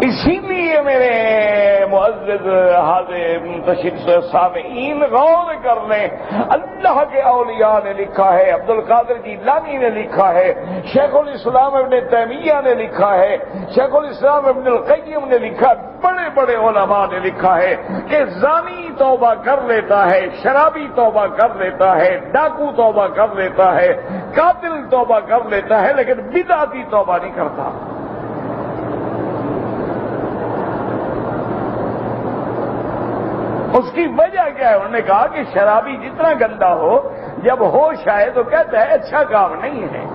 اسی لیے میرے معزز حاضر سامعین غور کر لیں، اللہ کے اولیاء نے لکھا ہے، عبد القادر جیلانی نے لکھا ہے، شیخ الاسلام ابن تیمیہ نے لکھا ہے، شیخ الاسلام ابن القیم نے لکھا، بڑے بڑے علماء نے لکھا ہے کہ زانی توبہ کر لیتا ہے، شرابی توبہ کر لیتا ہے، ڈاکو توبہ کر لیتا ہے، قاتل توبہ کر لیتا ہے، لیکن بدعتی توبہ نہیں کرتا۔ اس کی وجہ کیا ہے؟ انہوں نے کہا کہ شرابی جتنا گندا ہو، جب ہوش آئے تو کہتا ہے اچھا کام نہیں ہے۔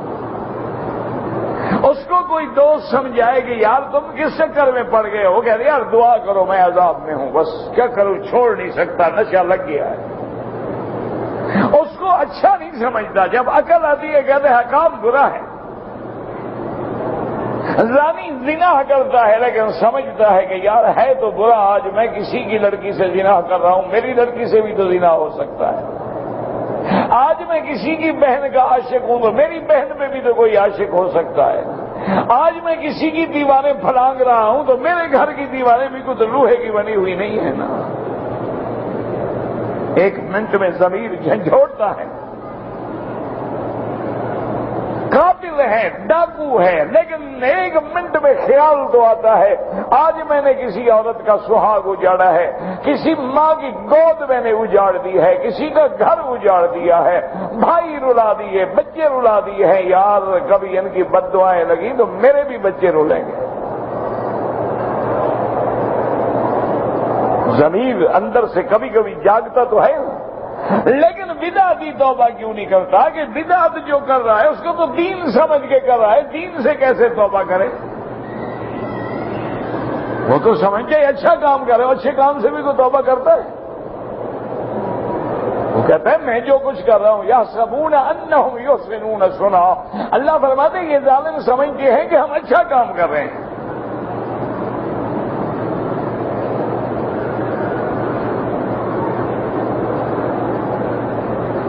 اس کو کوئی دوست سمجھائے کہ یار تم کس چکر میں پڑ گئے ہو، کہتے یار دعا کرو میں عذاب میں ہوں، بس کیا کروں، چھوڑ نہیں سکتا، نشہ لگ گیا ہے۔ اس کو اچھا نہیں سمجھتا، جب عقل آتی ہے کہتے ہیں کام برا ہے۔ زانی زنا کرتا ہے لیکن سمجھتا ہے کہ یار ہے تو برا، آج میں کسی کی لڑکی سے زنا کر رہا ہوں، میری لڑکی سے بھی تو زنا ہو سکتا ہے۔ آج میں کسی کی بہن کا عاشق ہوں تو میری بہن میں بھی تو کوئی عاشق ہو سکتا ہے۔ آج میں کسی کی دیواریں پھلانگ رہا ہوں تو میرے گھر کی دیواریں بھی کچھ لوہے کی بنی ہوئی نہیں ہے نا۔ ایک منٹ میں ضمیر جھنجھوڑتا ہے۔ قاتل ہے، ڈاکو ہے، لیکن ایک منٹ میں خیال تو آتا ہے آج میں نے کسی عورت کا سہاگ اجاڑا ہے، کسی ماں کی گود میں نے اجاڑ دی ہے، کسی کا گھر اجاڑ دیا ہے، بھائی رلا دیے، بچے رلا دیے ہیں، یار کبھی ان کی بد دعائیں لگی تو میرے بھی بچے رولیں گے۔ ضمیر اندر سے کبھی کبھی جاگتا تو ہے، لیکن بدعتی توبہ کیوں نہیں کرتا؟ کہ بدعت جو کر رہا ہے اس کو تو دین سمجھ کے کر رہا ہے، دین سے کیسے توبہ کرے؟ وہ تو سمجھے اچھا کام کرے، اچھے کام سے بھی تو توبہ کرتا ہے۔ وہ کہتا ہے میں جو کچھ کر رہا ہوں یحسبون انہم یحسنون صنعا، اللہ فرماتے ہیں یہ ظالم سمجھتے ہیں کہ ہم اچھا کام کر رہے ہیں۔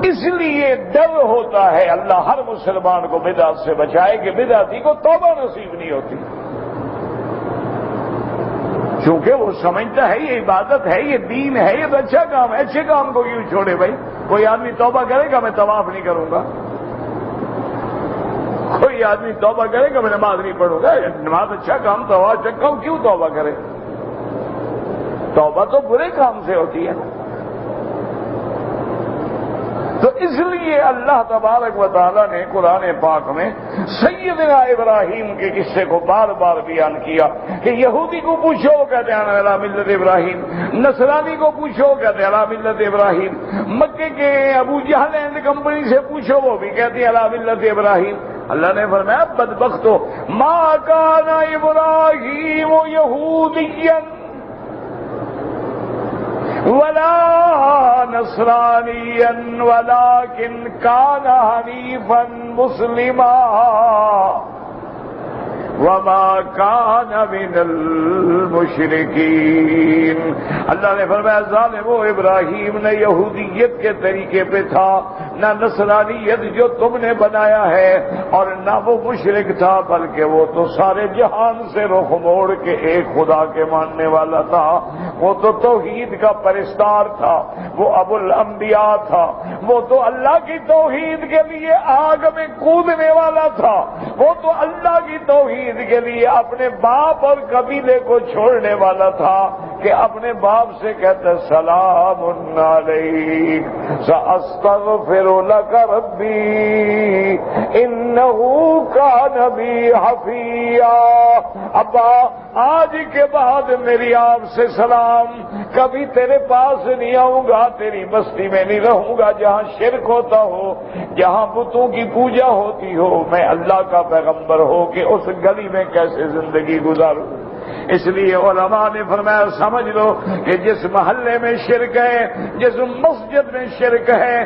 اس لیے ڈر ہوتا ہے اللہ ہر مسلمان کو بدعت سے بچائے کہ بدعتی کو توبہ نصیب نہیں ہوتی، چونکہ وہ سمجھتا ہے یہ عبادت ہے، یہ دین ہے، یہ تو اچھا کام ہے، اچھے کام کو کیوں چھوڑے بھائی؟ کوئی آدمی توبہ کرے گا میں طواف نہیں کروں گا، کوئی آدمی توبہ کرے گا میں نماز نہیں پڑھوں گا، نماز اچھا کام، طواف اچھا کام، کیوں توبہ کرے؟ توبہ تو برے کام سے ہوتی ہے۔ تو اس لیے اللہ تبارک و تعالیٰ نے قرآن پاک میں سیدنا ابراہیم کے قصے کو بار بار بیان کیا کہ یہودی کو پوچھو کہتے ہیں علی ملت ابراہیم، نصرانی کو پوچھو کہتے ہیں علی ملت ابراہیم، مکے کے ابو جہل اینڈ کمپنی سے پوچھو وہ بھی کہتے ہیں علی ملت ابراہیم۔ اللہ نے فرمایا بدبختو ما کان ابراہیم یہودیا ولا نصرانیا ولکن کان حنیفا مسلما وما کان من المشرکین۔ اللہ نے فرمایا ظالم و ابراہیم نہ یہودیت کے طریقے پہ تھا، نہ نصرانیت جو تم نے بنایا ہے، اور نہ وہ مشرک تھا، بلکہ وہ تو سارے جہان سے رخ موڑ کے ایک خدا کے ماننے والا تھا، وہ تو توحید کا پرستار تھا، وہ ابو الانبیاء تھا، وہ تو اللہ کی توحید کے لیے آگ میں کودنے والا تھا، وہ تو اللہ کی توحید کے لیے اپنے باپ اور قبیلے کو چھوڑنے والا تھا کہ اپنے باپ سے کہتا سلام علیک ساستغفر لک ربی انہ کان بی حفیا۔ ابا آج کے بعد میری آپ سے سلام، کبھی تیرے پاس نہیں آؤں گا، تیری بستی میں نہیں رہوں گا جہاں شرک ہوتا ہو، جہاں بتوں کی پوجا ہوتی ہو، میں اللہ کا پیغمبر ہو کہ اس گلی میں کیسے زندگی گزاروں۔ اس لیے علماء نے فرمایا سمجھ لو کہ جس محلے میں شرک ہے، جس مسجد میں شرک ہے،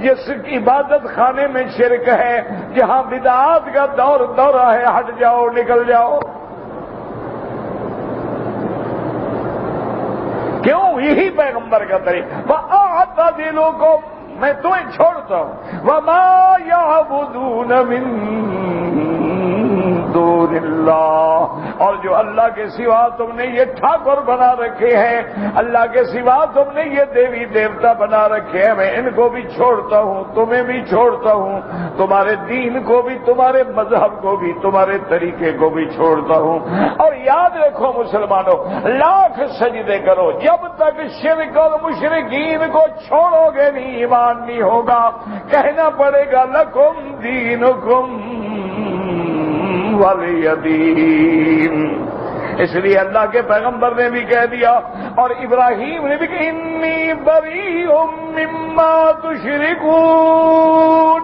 جس عبادت خانے میں شرک ہے، جہاں بدعات کا دورہ ہے، ہٹ جاؤ، نکل جاؤ۔ کیوں؟ یہی پیغمبر کا طریقہ، وَأَعْتَزِلُكُمْ، میں تمہیں چھوڑتا ہوں، وَمَا يَعْبُدُونَ مِن دون اللہ، اور جو اللہ کے سوا تم نے یہ ٹھاکر بنا رکھے ہیں، اللہ کے سوا تم نے یہ دیوی دیوتا بنا رکھے ہیں، میں ان کو بھی چھوڑتا ہوں، تمہیں بھی چھوڑتا ہوں، تمہارے دین کو بھی، تمہارے مذہب کو بھی، تمہارے طریقے کو بھی چھوڑتا ہوں۔ اور یاد رکھو مسلمانوں، لاکھ سجدے کرو، جب تک شرک اور مشرکین کو چھوڑو گے نہیں ایمان نہیں ہوگا۔ کہنا پڑے گا لکم دینکم ولی دین۔ اس لیے اللہ کے پیغمبر نے بھی کہہ دیا اور ابراہیم نے بھی کہ انی بریء مما تشرکون۔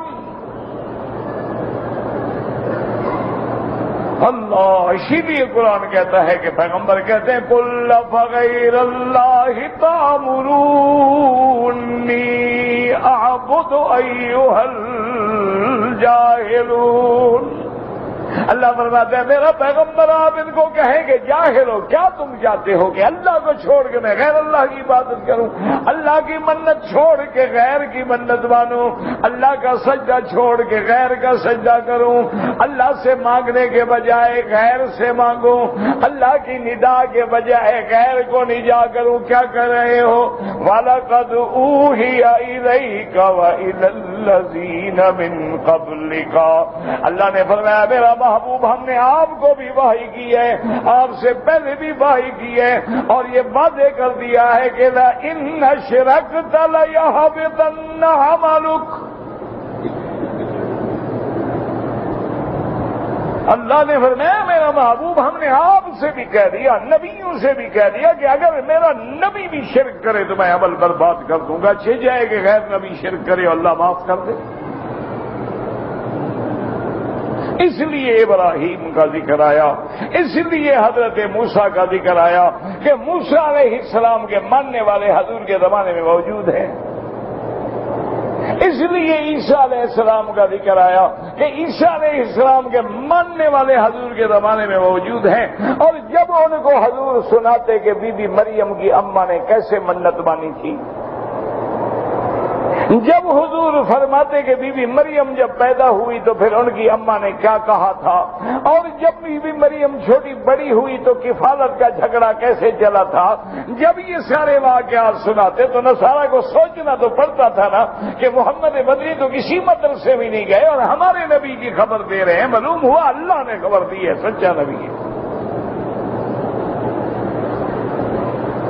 اللہ، اسی لیے قرآن کہتا ہے کہ پیغمبر کہتے ہیں قل فغیر اللہ تأمرونی اعبد ایھا الجاہلون۔ اللہ فرماتے ہیں میرا پیغمبر آپ ان کو کہیں کہ جاہل ہو، کیا تم چاہتے ہو کہ اللہ کو چھوڑ کے میں غیر اللہ کی عبادت کروں، اللہ کی منت چھوڑ کے غیر کی منت مانوں، اللہ کا سجدہ چھوڑ کے غیر کا سجدہ کروں، اللہ سے مانگنے کے بجائے غیر سے مانگوں، اللہ کی ندا کے بجائے غیر کو ندا کروں، کیا کر رہے ہو؟ وَلَقَدْ أُوحِيَ إِلَيْكَ وَإِلَى الَّذِينَ مِن قَبْلِكَ۔ اللہ نے فرمایا میرا محبوب ہم نے آپ کو بھی وحی کی ہے، آپ سے پہلے بھی وحی کی ہے، اور یہ وعدے کر دیا ہے کہ لَإِنْ أَشْرَكْتَ لَيَحْبِطَنَّ عَمَلُكَ۔ اللہ نے فرمایا میرا محبوب ہم نے آپ سے بھی کہہ دیا، نبیوں سے بھی کہہ دیا کہ اگر میرا نبی بھی شرک کرے تو میں عمل برباد کر دوں گا۔ چھ جائے کہ غیر نبی شرک کرے اللہ معاف کر دے۔ اس لیے ابراہیم کا ذکر آیا، اس لیے حضرت موسیٰ کا ذکر آیا کہ موسیٰ علیہ السلام کے ماننے والے حضور کے زمانے میں موجود ہیں۔ اس لیے عیسیٰ علیہ السلام کا ذکر آیا کہ عیسیٰ علیہ السلام کے ماننے والے حضور کے زمانے میں موجود ہیں، اور جب ان کو حضور سناتے کہ بی بی مریم کی اماں نے کیسے منت مانی تھی، جب حضور فرماتے کہ بی بی مریم جب پیدا ہوئی تو پھر ان کی اماں نے کیا کہا تھا، اور جب بی بی مریم چھوٹی بڑی ہوئی تو کفالت کا جھگڑا کیسے چلا تھا، جب یہ سارے واقعات سناتے تو نصارہ کو سوچنا تو پڑتا تھا نا کہ محمد مدنی تو کسی مدرسے میں نہیں گئے اور ہمارے نبی کی خبر دے رہے ہیں، معلوم ہوا اللہ نے خبر دی ہے، سچا نبی ہے۔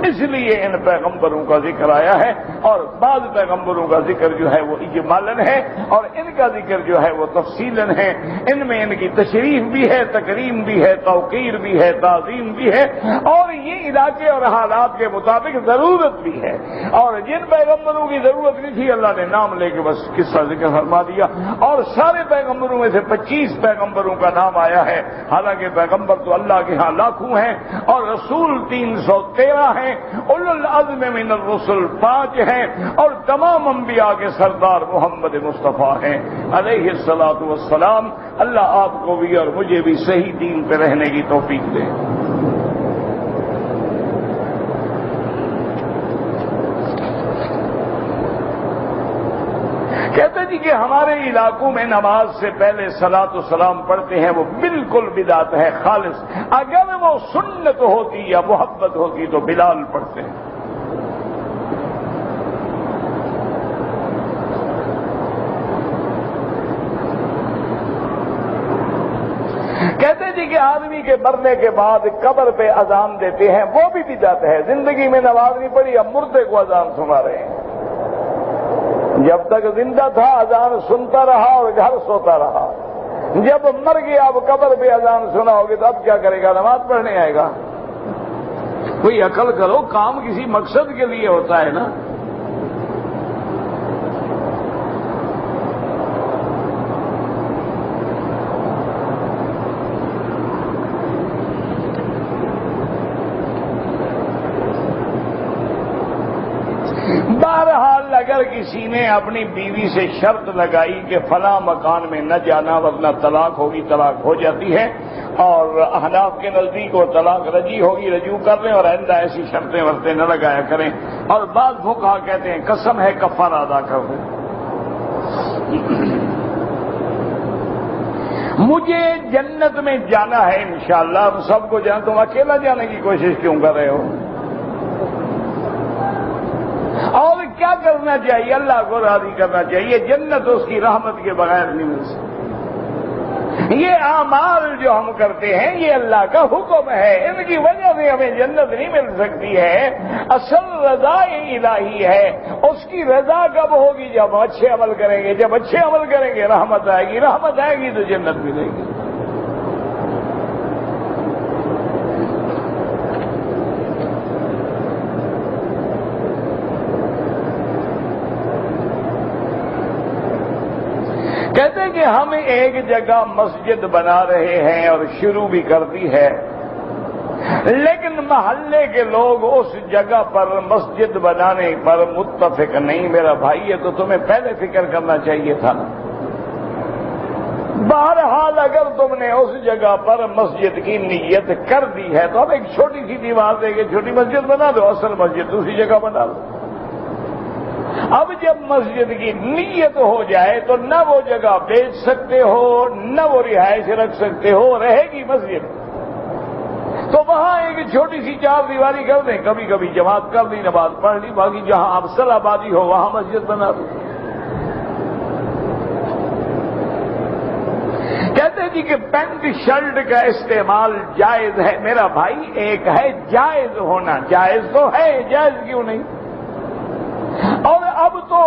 اس لیے ان پیغمبروں کا ذکر آیا ہے، اور بعض پیغمبروں کا ذکر جو ہے وہ اجمالاً ہے اور ان کا ذکر جو ہے وہ تفصیلاً ہے۔ ان میں ان کی تشریف بھی ہے، تکریم بھی ہے، توقیر بھی ہے، تعظیم بھی ہے، اور یہ علاقے اور حالات کے مطابق ضرورت بھی ہے۔ اور جن پیغمبروں کی ضرورت نہیں تھی اللہ نے نام لے کے بس قصہ ذکر فرما دیا، اور سارے پیغمبروں میں سے 25 پیغمبروں کا نام آیا ہے، حالانکہ پیغمبر تو اللہ کے ہاں لاکھوں ہیں اور رسول 313 ہیں، اولو العزم من الرسل 5 ہیں، اور تمام انبیاء کے سردار محمد مصطفیٰ ہیں علیہ الصلاۃ والسلام۔ اللہ آپ کو بھی اور مجھے بھی صحیح دین پہ رہنے کی توفیق دے۔ کہتے جی کہ ہمارے علاقوں میں نماز سے پہلے صلاۃ و سلام پڑھتے ہیں، وہ بالکل بدعت ہے خالص۔ اگر وہ سنت ہوتی یا محبت ہوتی تو بلال پڑھتے ہیں۔ کہتے جی کہ آدمی کے مرنے کے بعد قبر پہ اذان دیتے ہیں، وہ بھی بدعت ہے۔ زندگی میں نماز نہیں پڑھی، اب مردے کو اذان سنا رہے ہیں۔ جب تک زندہ تھا اذان سنتا رہا اور گھر سوتا رہا، جب مر گیا اب قبر پہ اذان سنا ہوگی تو اب کیا کرے گا؟ نماز پڑھنے آئے گا؟ کوئی عقل کرو، کام کسی مقصد کے لیے ہوتا ہے نا۔ بہرحال اگر کسی نے اپنی بیوی سے شرط لگائی کہ فلاں مکان میں نہ جانا ورنہ طلاق ہوگی، طلاق ہو جاتی ہے، اور احناف کے نزدیک وہ طلاق رجی ہوگی، رجوع کر لیں اور آئندہ ایسی شرطیں ورتیں نہ لگایا کریں، اور بعض فقہا کہتے ہیں قسم ہے کفارہ ادا کر دیں۔ مجھے جنت میں جانا ہے انشاءاللہ، ہم سب کو جانا، تم اکیلا جانے کی کوشش کیوں کر رہے ہو؟ اور کیا کرنا چاہیے؟ اللہ کو راضی کرنا چاہیے، جنت اس کی رحمت کے بغیر نہیں مل سکتی۔ یہ اعمال جو ہم کرتے ہیں یہ اللہ کا حکم ہے، ان کی وجہ سے ہمیں جنت نہیں مل سکتی ہے۔ اصل رضا الہی ہے، اس کی رضا کب ہوگی؟ جب اچھے عمل کریں گے، جب اچھے عمل کریں گے رحمت آئے گی، رحمت آئے گی تو جنت ملے گی۔ کہتے ہیں کہ ہم ایک جگہ مسجد بنا رہے ہیں اور شروع بھی کر دی ہے، لیکن محلے کے لوگ اس جگہ پر مسجد بنانے پر متفق نہیں۔ میرا بھائی یہ تو تمہیں پہلے فکر کرنا چاہیے تھا نا۔ بہرحال اگر تم نے اس جگہ پر مسجد کی نیت کر دی ہے تو اب ایک چھوٹی سی دیوار دے کے چھوٹی مسجد بنا دو، اصل مسجد دوسری جگہ بنا دو۔ اب جب مسجد کی نیت ہو جائے تو نہ وہ جگہ بیچ سکتے ہو، نہ وہ رہائش رکھ سکتے ہو، رہے گی مسجد۔ تو وہاں ایک چھوٹی سی چار دیواری کر دیں، کبھی کبھی جماعت کر لی، نماز پڑھ لی، باقی جہاں افضل آبادی ہو وہاں مسجد بنا دو۔ کہتے ہیں جی کہ پینٹ شرٹ کا استعمال جائز ہے۔ میرا بھائی ایک ہے جائز ہونا، جائز تو ہے، جائز کیوں نہیں؟ اور اب تو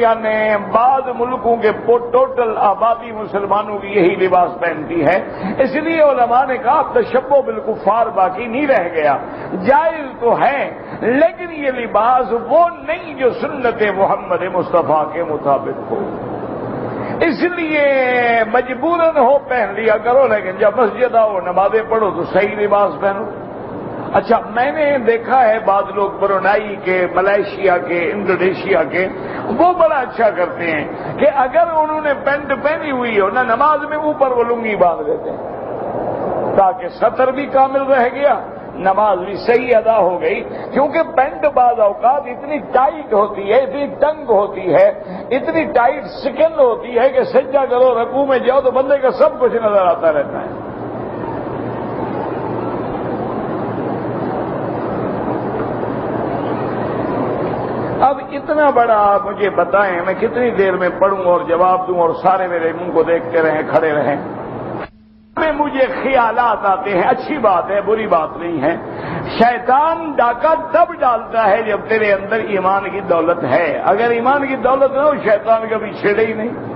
یعنی بعض ملکوں کے ٹوٹل آبادی مسلمانوں کی یہی لباس پہنتی ہے، اس لیے علماء نے کہا تشبہ بالکفار باقی نہیں رہ گیا۔ جائز تو ہے لیکن یہ لباس وہ نہیں جو سنت محمد مصطفیٰ کے مطابق ہو، اس لیے مجبوراً ہو پہن لیا کرو، لیکن جب مسجد آؤ نمازیں پڑھو تو صحیح لباس پہنو۔ اچھا، میں نے دیکھا ہے بعض لوگ برونائی کے، ملائیشیا کے، انڈونیشیا کے، وہ بڑا اچھا کرتے ہیں کہ اگر انہوں نے پینٹ پہنی ہوئی ہو نا، نماز میں اوپر وہ لنگی باندھ دیتے ہیں تاکہ سطر بھی کامل رہ گیا، نماز بھی صحیح ادا ہو گئی۔ کیونکہ پینٹ بعض اوقات اتنی ٹائٹ ہوتی ہے، اتنی تنگ ہوتی ہے، اتنی ٹائٹ سکن ہوتی ہے کہ سجدہ کرو، رکوع میں جاؤ تو بندے کا سب کچھ نظر آتا رہتا ہے۔ اب اتنا بڑا آپ مجھے بتائیں میں کتنی دیر میں پڑھوں اور جواب دوں اور سارے میرے منہ کو دیکھتے رہیں، کھڑے رہیں؟ میں مجھے خیالات آتے ہیں، اچھی بات ہے، بری بات نہیں ہے۔ شیطان ڈاکہ تب ڈالتا ہے جب تیرے اندر ایمان کی دولت ہے، اگر ایمان کی دولت نہ ہو شیطان کبھی چھیڑے ہی نہیں۔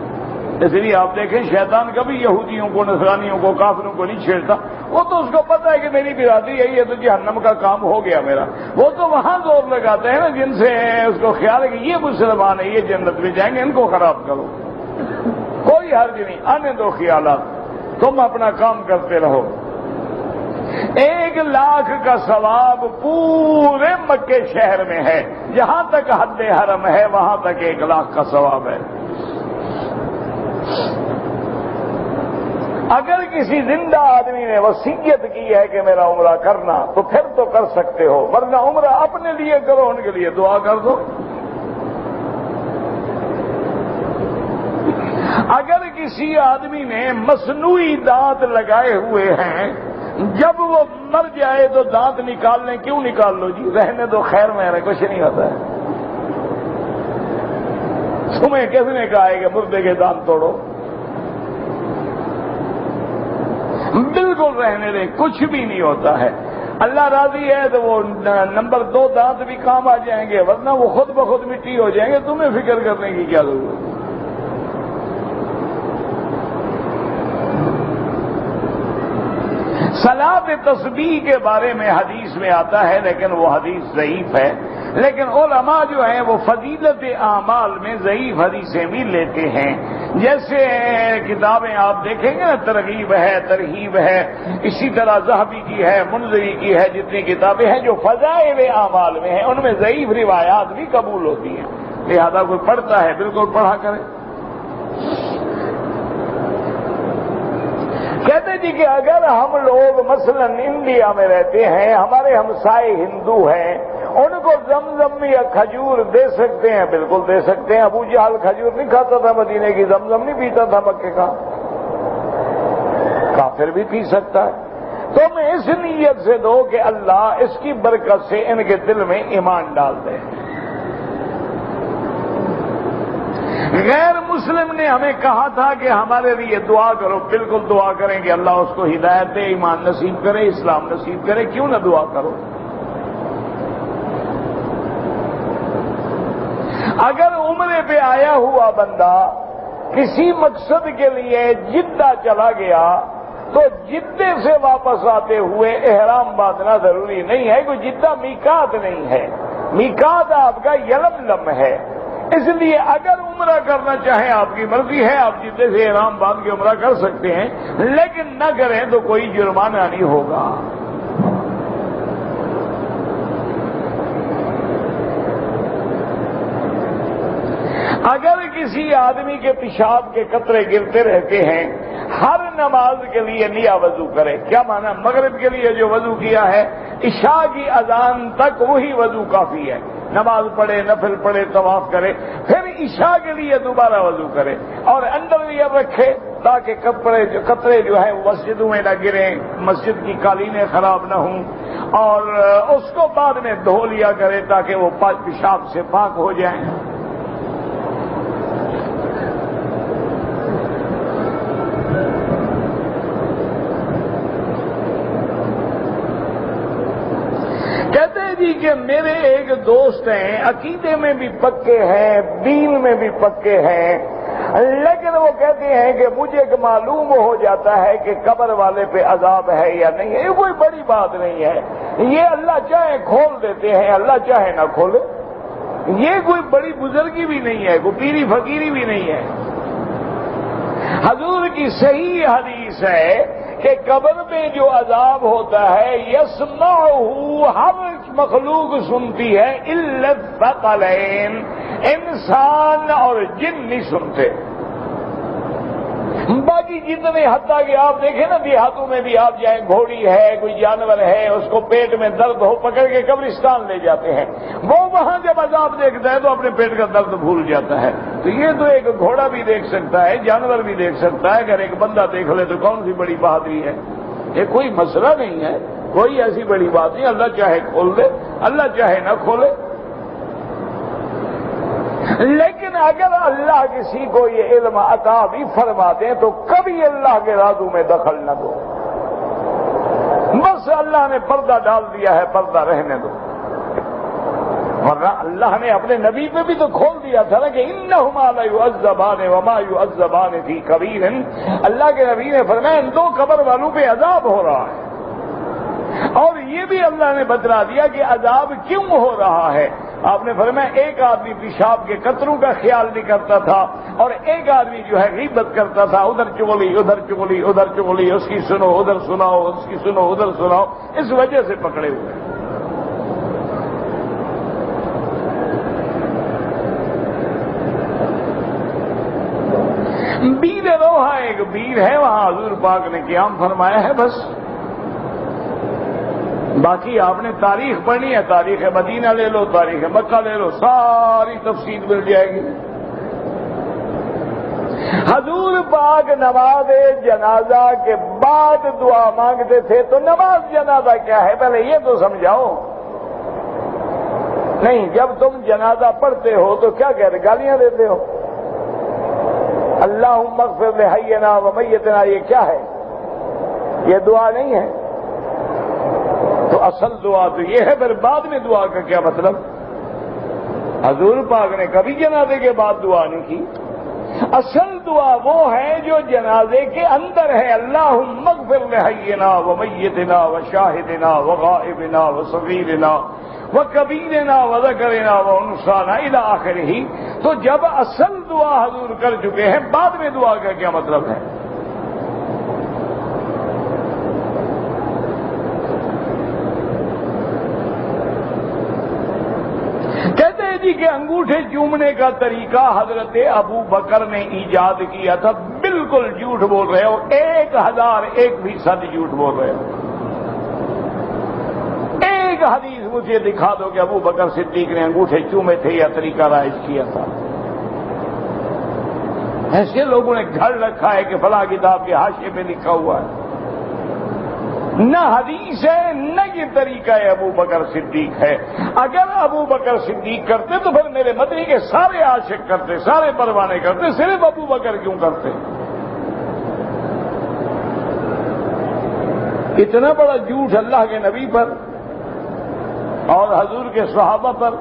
اس لیے آپ دیکھیں شیطان کبھی یہودیوں کو، نصرانیوں کو، کافروں کو نہیں چھیڑتا، وہ تو اس کو پتا ہے کہ میری برادری یہی ہے تو جہنم کا کام ہو گیا میرا، وہ تو وہاں زور لگاتے ہیں نا جن سے اس کو خیال ہے کہ یہ مسلمان ہے، یہ جنت میں جائیں گے، ان کو خراب کرو۔ کوئی حرج نہیں، آنے دو خیالات، تم اپنا کام کرتے رہو۔ 1,00,000 کا ثواب پورے مکے شہر میں ہے، جہاں تک حد حرم ہے وہاں تک 1,00,000 کا ثواب ہے۔ اگر کسی زندہ آدمی نے وصیت کی ہے کہ میرا عمرہ کرنا تو پھر تو کر سکتے ہو، ورنہ عمرہ اپنے لیے کرو، ان کے لیے دعا کر دو۔ اگر کسی آدمی نے مصنوعی دانت لگائے ہوئے ہیں، جب وہ مر جائے تو دانت نکال لیں، کیوں نکال لو جی، رہنے دو، خیر میں کچھ نہیں ہوتا ہے۔ تمہیں کس نے کہا ہے کہ مردے کے دانت توڑو؟ بالکل رہنے دیں، کچھ بھی نہیں ہوتا ہے۔ اللہ راضی ہے تو وہ نمبر 2 دانت بھی کام آ جائیں گے، ورنہ وہ خود بخود مٹی ہو جائیں گے، تمہیں فکر کرنے کی کیا ضرورت ہے؟ صلاۃ تسبیح کے بارے میں حدیث میں آتا ہے لیکن وہ حدیث ضعیف ہے، لیکن علماء جو ہیں وہ فضیلت اعمال میں ضعیف حدیثیں بھی لیتے ہیں۔ جیسے کتابیں آپ دیکھیں گے نا، ترغیب ہے، ترہیب ہے، اسی طرح ذہبی کی ہے، منذری کی ہے، جتنی کتابیں ہیں جو فضائل اعمال میں ہیں ان میں ضعیف روایات بھی قبول ہوتی ہیں، لہذا کوئی پڑھتا ہے بالکل پڑھا کرے۔ کہتے جی کہ اگر ہم لوگ مثلا انڈیا میں رہتے ہیں، ہمارے ہمسائے ہندو ہیں، ان کو زمزم یا کھجور دے سکتے ہیں؟ بالکل دے سکتے ہیں۔ ابو جہل کھجور نہیں کھاتا تھا، مدینے کی زمزم نہیں پیتا تھا مکے کا۔ کافر بھی پی سکتا ہے۔ تم اس نیت سے دو کہ اللہ اس کی برکت سے ان کے دل میں ایمان ڈال دے۔ غیر مسلم نے ہمیں کہا تھا کہ ہمارے لیے دعا کرو، بالکل دعا کریں کہ اللہ اس کو ہدایت دے، ایمان نصیب کرے، اسلام نصیب کرے، کیوں نہ دعا کرو؟ اگر عمرے پہ آیا ہوا بندہ کسی مقصد کے لیے جدہ چلا گیا تو جدے سے واپس آتے ہوئے احرام باندھنا ضروری نہیں ہے، کوئی جدہ میقات نہیں ہے، میقات آپ کا یلملم ہے۔ اس لیے اگر عمرہ کرنا چاہیں آپ کی مرضی ہے، آپ جدے سے احرام باندھ کے عمرہ کر سکتے ہیں، لیکن نہ کریں تو کوئی جرمانہ نہیں ہوگا۔ اگر کسی آدمی کے پیشاب کے قطرے گرتے رہتے ہیں، ہر نماز کے لیے نیا وضو کرے۔ کیا معنی؟ مغرب کے لیے جو وضو کیا ہے عشاء کی اذان تک وہی وضو کافی ہے، نماز پڑھے، نفل پڑھے، طواف کرے، پھر عشاء کے لیے دوبارہ وضو کرے اور انڈر ویئر رکھے تاکہ قطرے جو ہیں مسجدوں میں نہ گریں، مسجد کی قالینیں خراب نہ ہوں، اور اس کو بعد میں دھو لیا کرے تاکہ وہ پیشاب سے پاک ہو جائیں۔ کہتے ہیں جی کہ میرے ایک دوست ہیں، عقیدے میں بھی پکے ہیں، دین میں بھی پکے ہیں، لیکن وہ کہتے ہیں کہ مجھے معلوم ہو جاتا ہے کہ قبر والے پہ عذاب ہے یا نہیں ہے۔ یہ کوئی بڑی بات نہیں ہے، یہ اللہ چاہے کھول دیتے ہیں، اللہ چاہے نہ کھولے، یہ کوئی بڑی بزرگی بھی نہیں ہے، کوئی پیری فقیری بھی نہیں ہے۔ حضور کی صحیح حدیث ہے کہ قبر میں جو عذاب ہوتا ہے یسمعہ ہر مخلوق سنتی ہے الا الثقلین، انسان اور جن نہیں سنتے۔ باقی جتنے، حتیٰ کہ آپ دیکھیں نا دیہاتوں میں بھی آپ جائیں، گھوڑی ہے، کوئی جانور ہے، اس کو پیٹ میں درد ہو پکڑ کے قبرستان لے جاتے ہیں، وہ وہاں جب عذاب دیکھتا ہے تو اپنے پیٹ کا درد بھول جاتا ہے۔ تو یہ تو ایک گھوڑا بھی دیکھ سکتا ہے، جانور بھی دیکھ سکتا ہے، اگر ایک بندہ دیکھ لے تو کون سی بڑی بہادری ہے؟ یہ کوئی مسئلہ نہیں ہے، کوئی ایسی بڑی بات نہیں، اللہ چاہے کھول دے، اللہ چاہے نہ کھولے۔ لیکن اگر اللہ کسی کو یہ علم عطا بھی فرما دیں تو کبھی اللہ کے رازوں میں دخل نہ دو، بس اللہ نے پردہ ڈال دیا ہے، پردہ رہنے دو۔ ورنہ اللہ نے اپنے نبی پہ بھی تو کھول دیا تھا نا کہ انہما لیعذبان وما یعذبان فی کبیر، اللہ کے نبی نے فرمایا ان دو قبر والوں پہ عذاب ہو رہا ہے، اور یہ بھی اللہ نے بتلا دیا کہ عذاب کیوں ہو رہا ہے۔ آپ نے فرمایا ایک آدمی پیشاب کے قطروں کا خیال نہیں کرتا تھا، اور ایک آدمی جو ہے غیبت کرتا تھا، ادھر چغلی ادھر چغلی ادھر چغلی، اس کی سنو ادھر سناؤ، اس کی سنو ادھر سناؤ، اس وجہ سے پکڑے ہوئے۔ بیر روحا ایک بیر ہے، وہاں حضور پاک نے قیام فرمایا ہے بس۔ باقی آپ نے تاریخ پڑھنی ہے، تاریخ مدینہ لے لو، تاریخ مکہ لے لو، ساری تفصیل مل جائے گی۔ حضور پاک نماز جنازہ کے بعد دعا مانگتے تھے، تو نماز جنازہ کیا ہے پہلے یہ تو سمجھاؤ۔ نہیں، جب تم جنازہ پڑھتے ہو تو کیا کہتے؟ گالیاں دیتے ہو، اللہم اغفر لحینا ومیتنا، یہ کیا ہے؟ یہ دعا نہیں ہے۔ تو اصل دعا تو یہ ہے، پھر بعد میں دعا کا کیا مطلب؟ حضور پاک نے کبھی جنازے کے بعد دعا نہیں کی۔ اصل دعا وہ ہے جو جنازے کے اندر ہے، اللہم اغفر لحینا ومیتنا وشاہدنا وغائبنا وصغیرنا وکبیرنا وذکرنا وانثانا الی آخرہ۔ تو جب اصل دعا حضور کر چکے ہیں، بعد میں دعا کا کیا مطلب ہے؟ کہتے ہیں جی کہ انگوٹھے چومنے کا طریقہ حضرت ابو بکر نے ایجاد کیا تھا۔ بالکل جھوٹ بول رہے ہو، 1001% جھوٹ بول رہے ہو۔ ایک حدیث مجھے دکھا دو کہ ابو بکر صدیق نے انگوٹھے چومے تھے یا طریقہ رائج کیا تھا۔ ایسے لوگوں نے گھڑ رکھا ہے کہ فلاں کتاب کے حاشیے پہ لکھا ہوا ہے۔ نہ حدیث ہے نہ یہ طریقہ ابو بکر صدیق ہے. اگر ابو بکر صدیق کرتے تو پھر میرے مدنی کے سارے عاشق کرتے, سارے پروانے کرتے, صرف ابو بکر کیوں کرتے؟ اتنا بڑا جھوٹ اللہ کے نبی پر اور حضور کے صحابہ پر.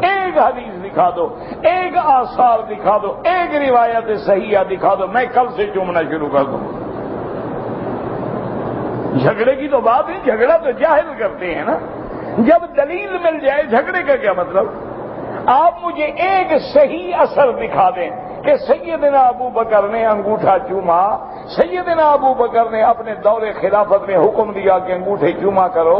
ایک حدیث دکھا دو, ایک آثار دکھا دو, ایک روایت صحیحہ دکھا دو, میں کل سے چومنا شروع کر دوں. جھگڑے کی تو بات ہے, جھگڑا تو جاہل کرتے ہیں نا. جب دلیل مل جائے جھگڑے کا کیا مطلب؟ آپ مجھے ایک صحیح اثر دکھا دیں کہ سیدنا ابو بکر نے انگوٹھا چوما, سیدنا ابو بکر نے اپنے دور خلافت میں حکم دیا کہ انگوٹھے چوما کرو,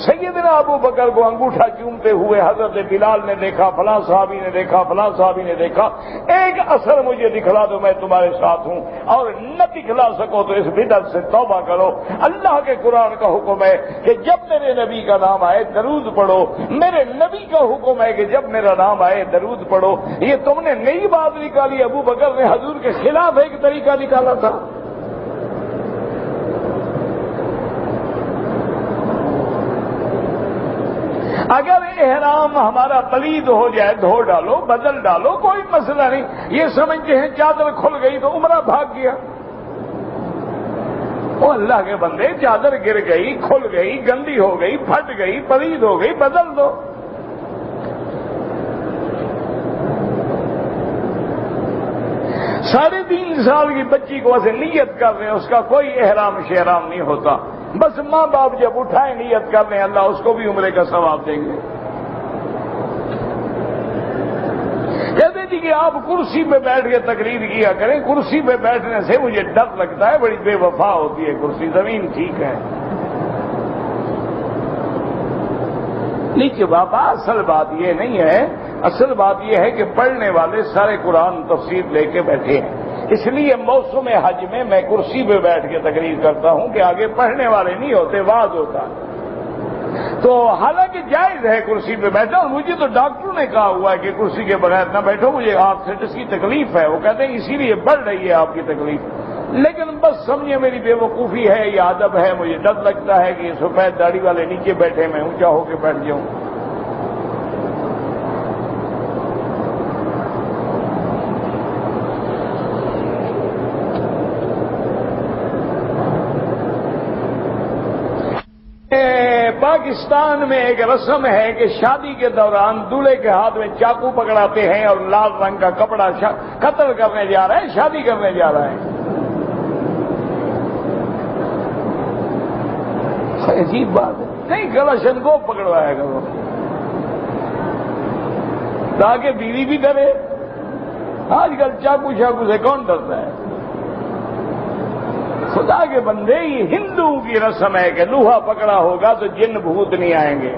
سیدنا ابو بکر کو انگوٹھا چومتے ہوئے حضرت بلال نے دیکھا, فلاں صحابی نے دیکھا, فلاں صحابی نے دیکھا. ایک اثر مجھے دکھلا دو, میں تمہارے ساتھ ہوں. اور نہ دکھلا سکو تو اس بدعت سے توبہ کرو. اللہ کے قرآن کا حکم ہے کہ جب میرے نبی کا نام آئے درود پڑھو. میرے نبی کا حکم ہے کہ جب میرا نام آئے درود پڑھو. یہ تم نے نئی بات نکالی, ابو بکر نے حضور کے خلاف ایک طریقہ نکالا تھا. اگر احرام ہمارا پلید ہو جائے دھو ڈالو, بدل ڈالو, کوئی مسئلہ نہیں. یہ سمجھتے ہیں چادر کھل گئی تو عمرہ بھاگ گیا. وہ اللہ کے بندے, چادر گر گئی, کھل گئی, گندی ہو گئی, پھٹ گئی, پلید ہو گئی, بدل دو. 3.5 سال کی بچی کو ایسے نیت کر رہے ہیں, اس کا کوئی احرام شہرام نہیں ہوتا. بس ماں باپ جب اٹھائیں نیت کر رہے ہیں, اللہ اس کو بھی عمرے کا ثواب دیں گے. کہتے جی کہ آپ کرسی پہ بیٹھ کے تقریر کیا کریں. کرسی پہ بیٹھنے سے مجھے ڈر لگتا ہے, بڑی بے وفا ہوتی ہے کرسی. زمین ٹھیک ہے. لیکن بابا اصل بات یہ نہیں ہے. اصل بات یہ ہے کہ پڑھنے والے سارے قرآن تفسیر لے کے بیٹھے ہیں. اس لیے موسم حج میں کرسی پہ بیٹھ کے تقریر کرتا ہوں کہ آگے پڑھنے والے نہیں ہوتے, واز ہوتا. تو حالانکہ جائز ہے کرسی پہ بیٹھا, اور مجھے تو ڈاکٹروں نے کہا ہوا ہے کہ کرسی کے بغیر نہ بیٹھو, مجھے آرتھرائٹس کی تکلیف ہے. وہ کہتے ہیں اسی لیے بڑھ رہی ہے آپ کی تکلیف. لیکن بس سمجھے میری بے وقوفی ہے یا ادب ہے, مجھے ڈر لگتا ہے کہ یہ سفید داڑھی والے نیچے بیٹھے, میں اونچا ہو کے بیٹھ جاؤں. پاکستان میں ایک رسم ہے کہ شادی کے دوران دولہے کے ہاتھ میں چاقو پکڑاتے ہیں اور لال رنگ کا کپڑا قتل کرنے جا رہا ہے, شادی کرنے جا رہا ہے. عجیب بات ہے. نہیں, کلاشن کو پکڑوایا کرو تاکہ بیوی بھی ڈرے. آج کل چاقو سے کون ڈرتا ہے؟ خدا کے بندے, یہ ہندوؤں کی رسم ہے کہ لوہا پکڑا ہوگا تو جن بھوت نہیں آئیں گے.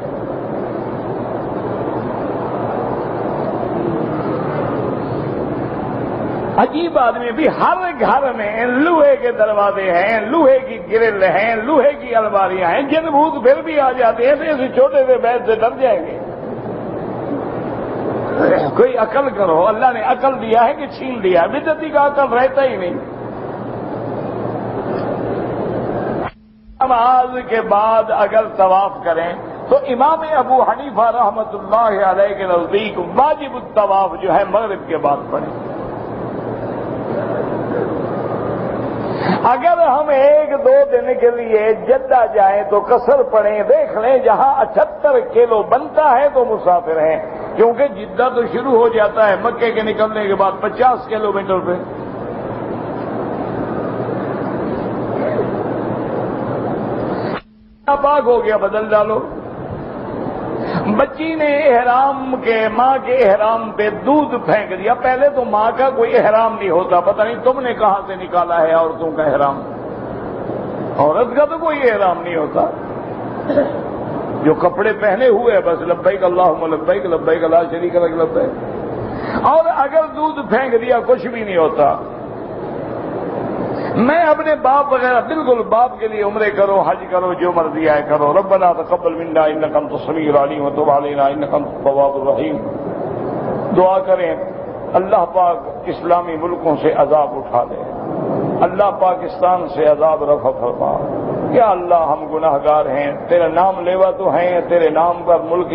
عجیب آدمی بھی. ہر گھر میں لوہے کے دروازے ہیں, لوہے کی گرل ہیں, لوہے کی الماریاں ہیں. جن بھوت پھر بھی آ جاتے ہیں, ایسے چھوٹے سے بیت سے ڈر جائیں گے. کوئی عقل کرو. اللہ نے عقل دیا ہے کہ چھین دیا؟ بدعتی کا عقل رہتا ہی نہیں. نماز کے بعد اگر طواف کریں تو امام ابو حنیفہ رحمۃ اللہ علیہ کے نزدیک واجب الطواف جو ہے مغرب کے بعد پڑھیں. اگر ہم 1-2 دن کے لیے جدہ جائیں تو قصر پڑھیں. دیکھ لیں جہاں 78 کلو بنتا ہے تو مسافر ہیں, کیونکہ جدہ تو شروع ہو جاتا ہے مکے کے نکلنے کے بعد 50 کلومیٹر پہ. پاک ہو گیا, بدل ڈالو. بچی نے ماں کے احرام پہ دودھ پھینک دیا. پہلے تو ماں کا کوئی احرام نہیں ہوتا, پتہ نہیں تم نے کہاں سے نکالا ہے عورتوں کا احرام. عورت کا تو کوئی احرام نہیں ہوتا, جو کپڑے پہنے ہوئے بس لبیک اللہم لبیک لبیک لا شریک لک لبیک. اور اگر دودھ پھینک دیا کچھ بھی نہیں ہوتا. میں اپنے باپ وغیرہ, بالکل باپ کے لیے عمرے کرو, حج کرو, جو مرضی آئے کرو. ربنا تقبل منا انک انت السمیع العلیم وتب علینا انک انت التواب الرحیم. دعا کریں اللہ پاک اسلامی ملکوں سے عذاب اٹھا دے, اللہ پاکستان سے عذاب رفع فرما. یا اللہ ہم گناہگار ہیں، تیرا نام لیوا تو ہیں، تیرے نام پر ملک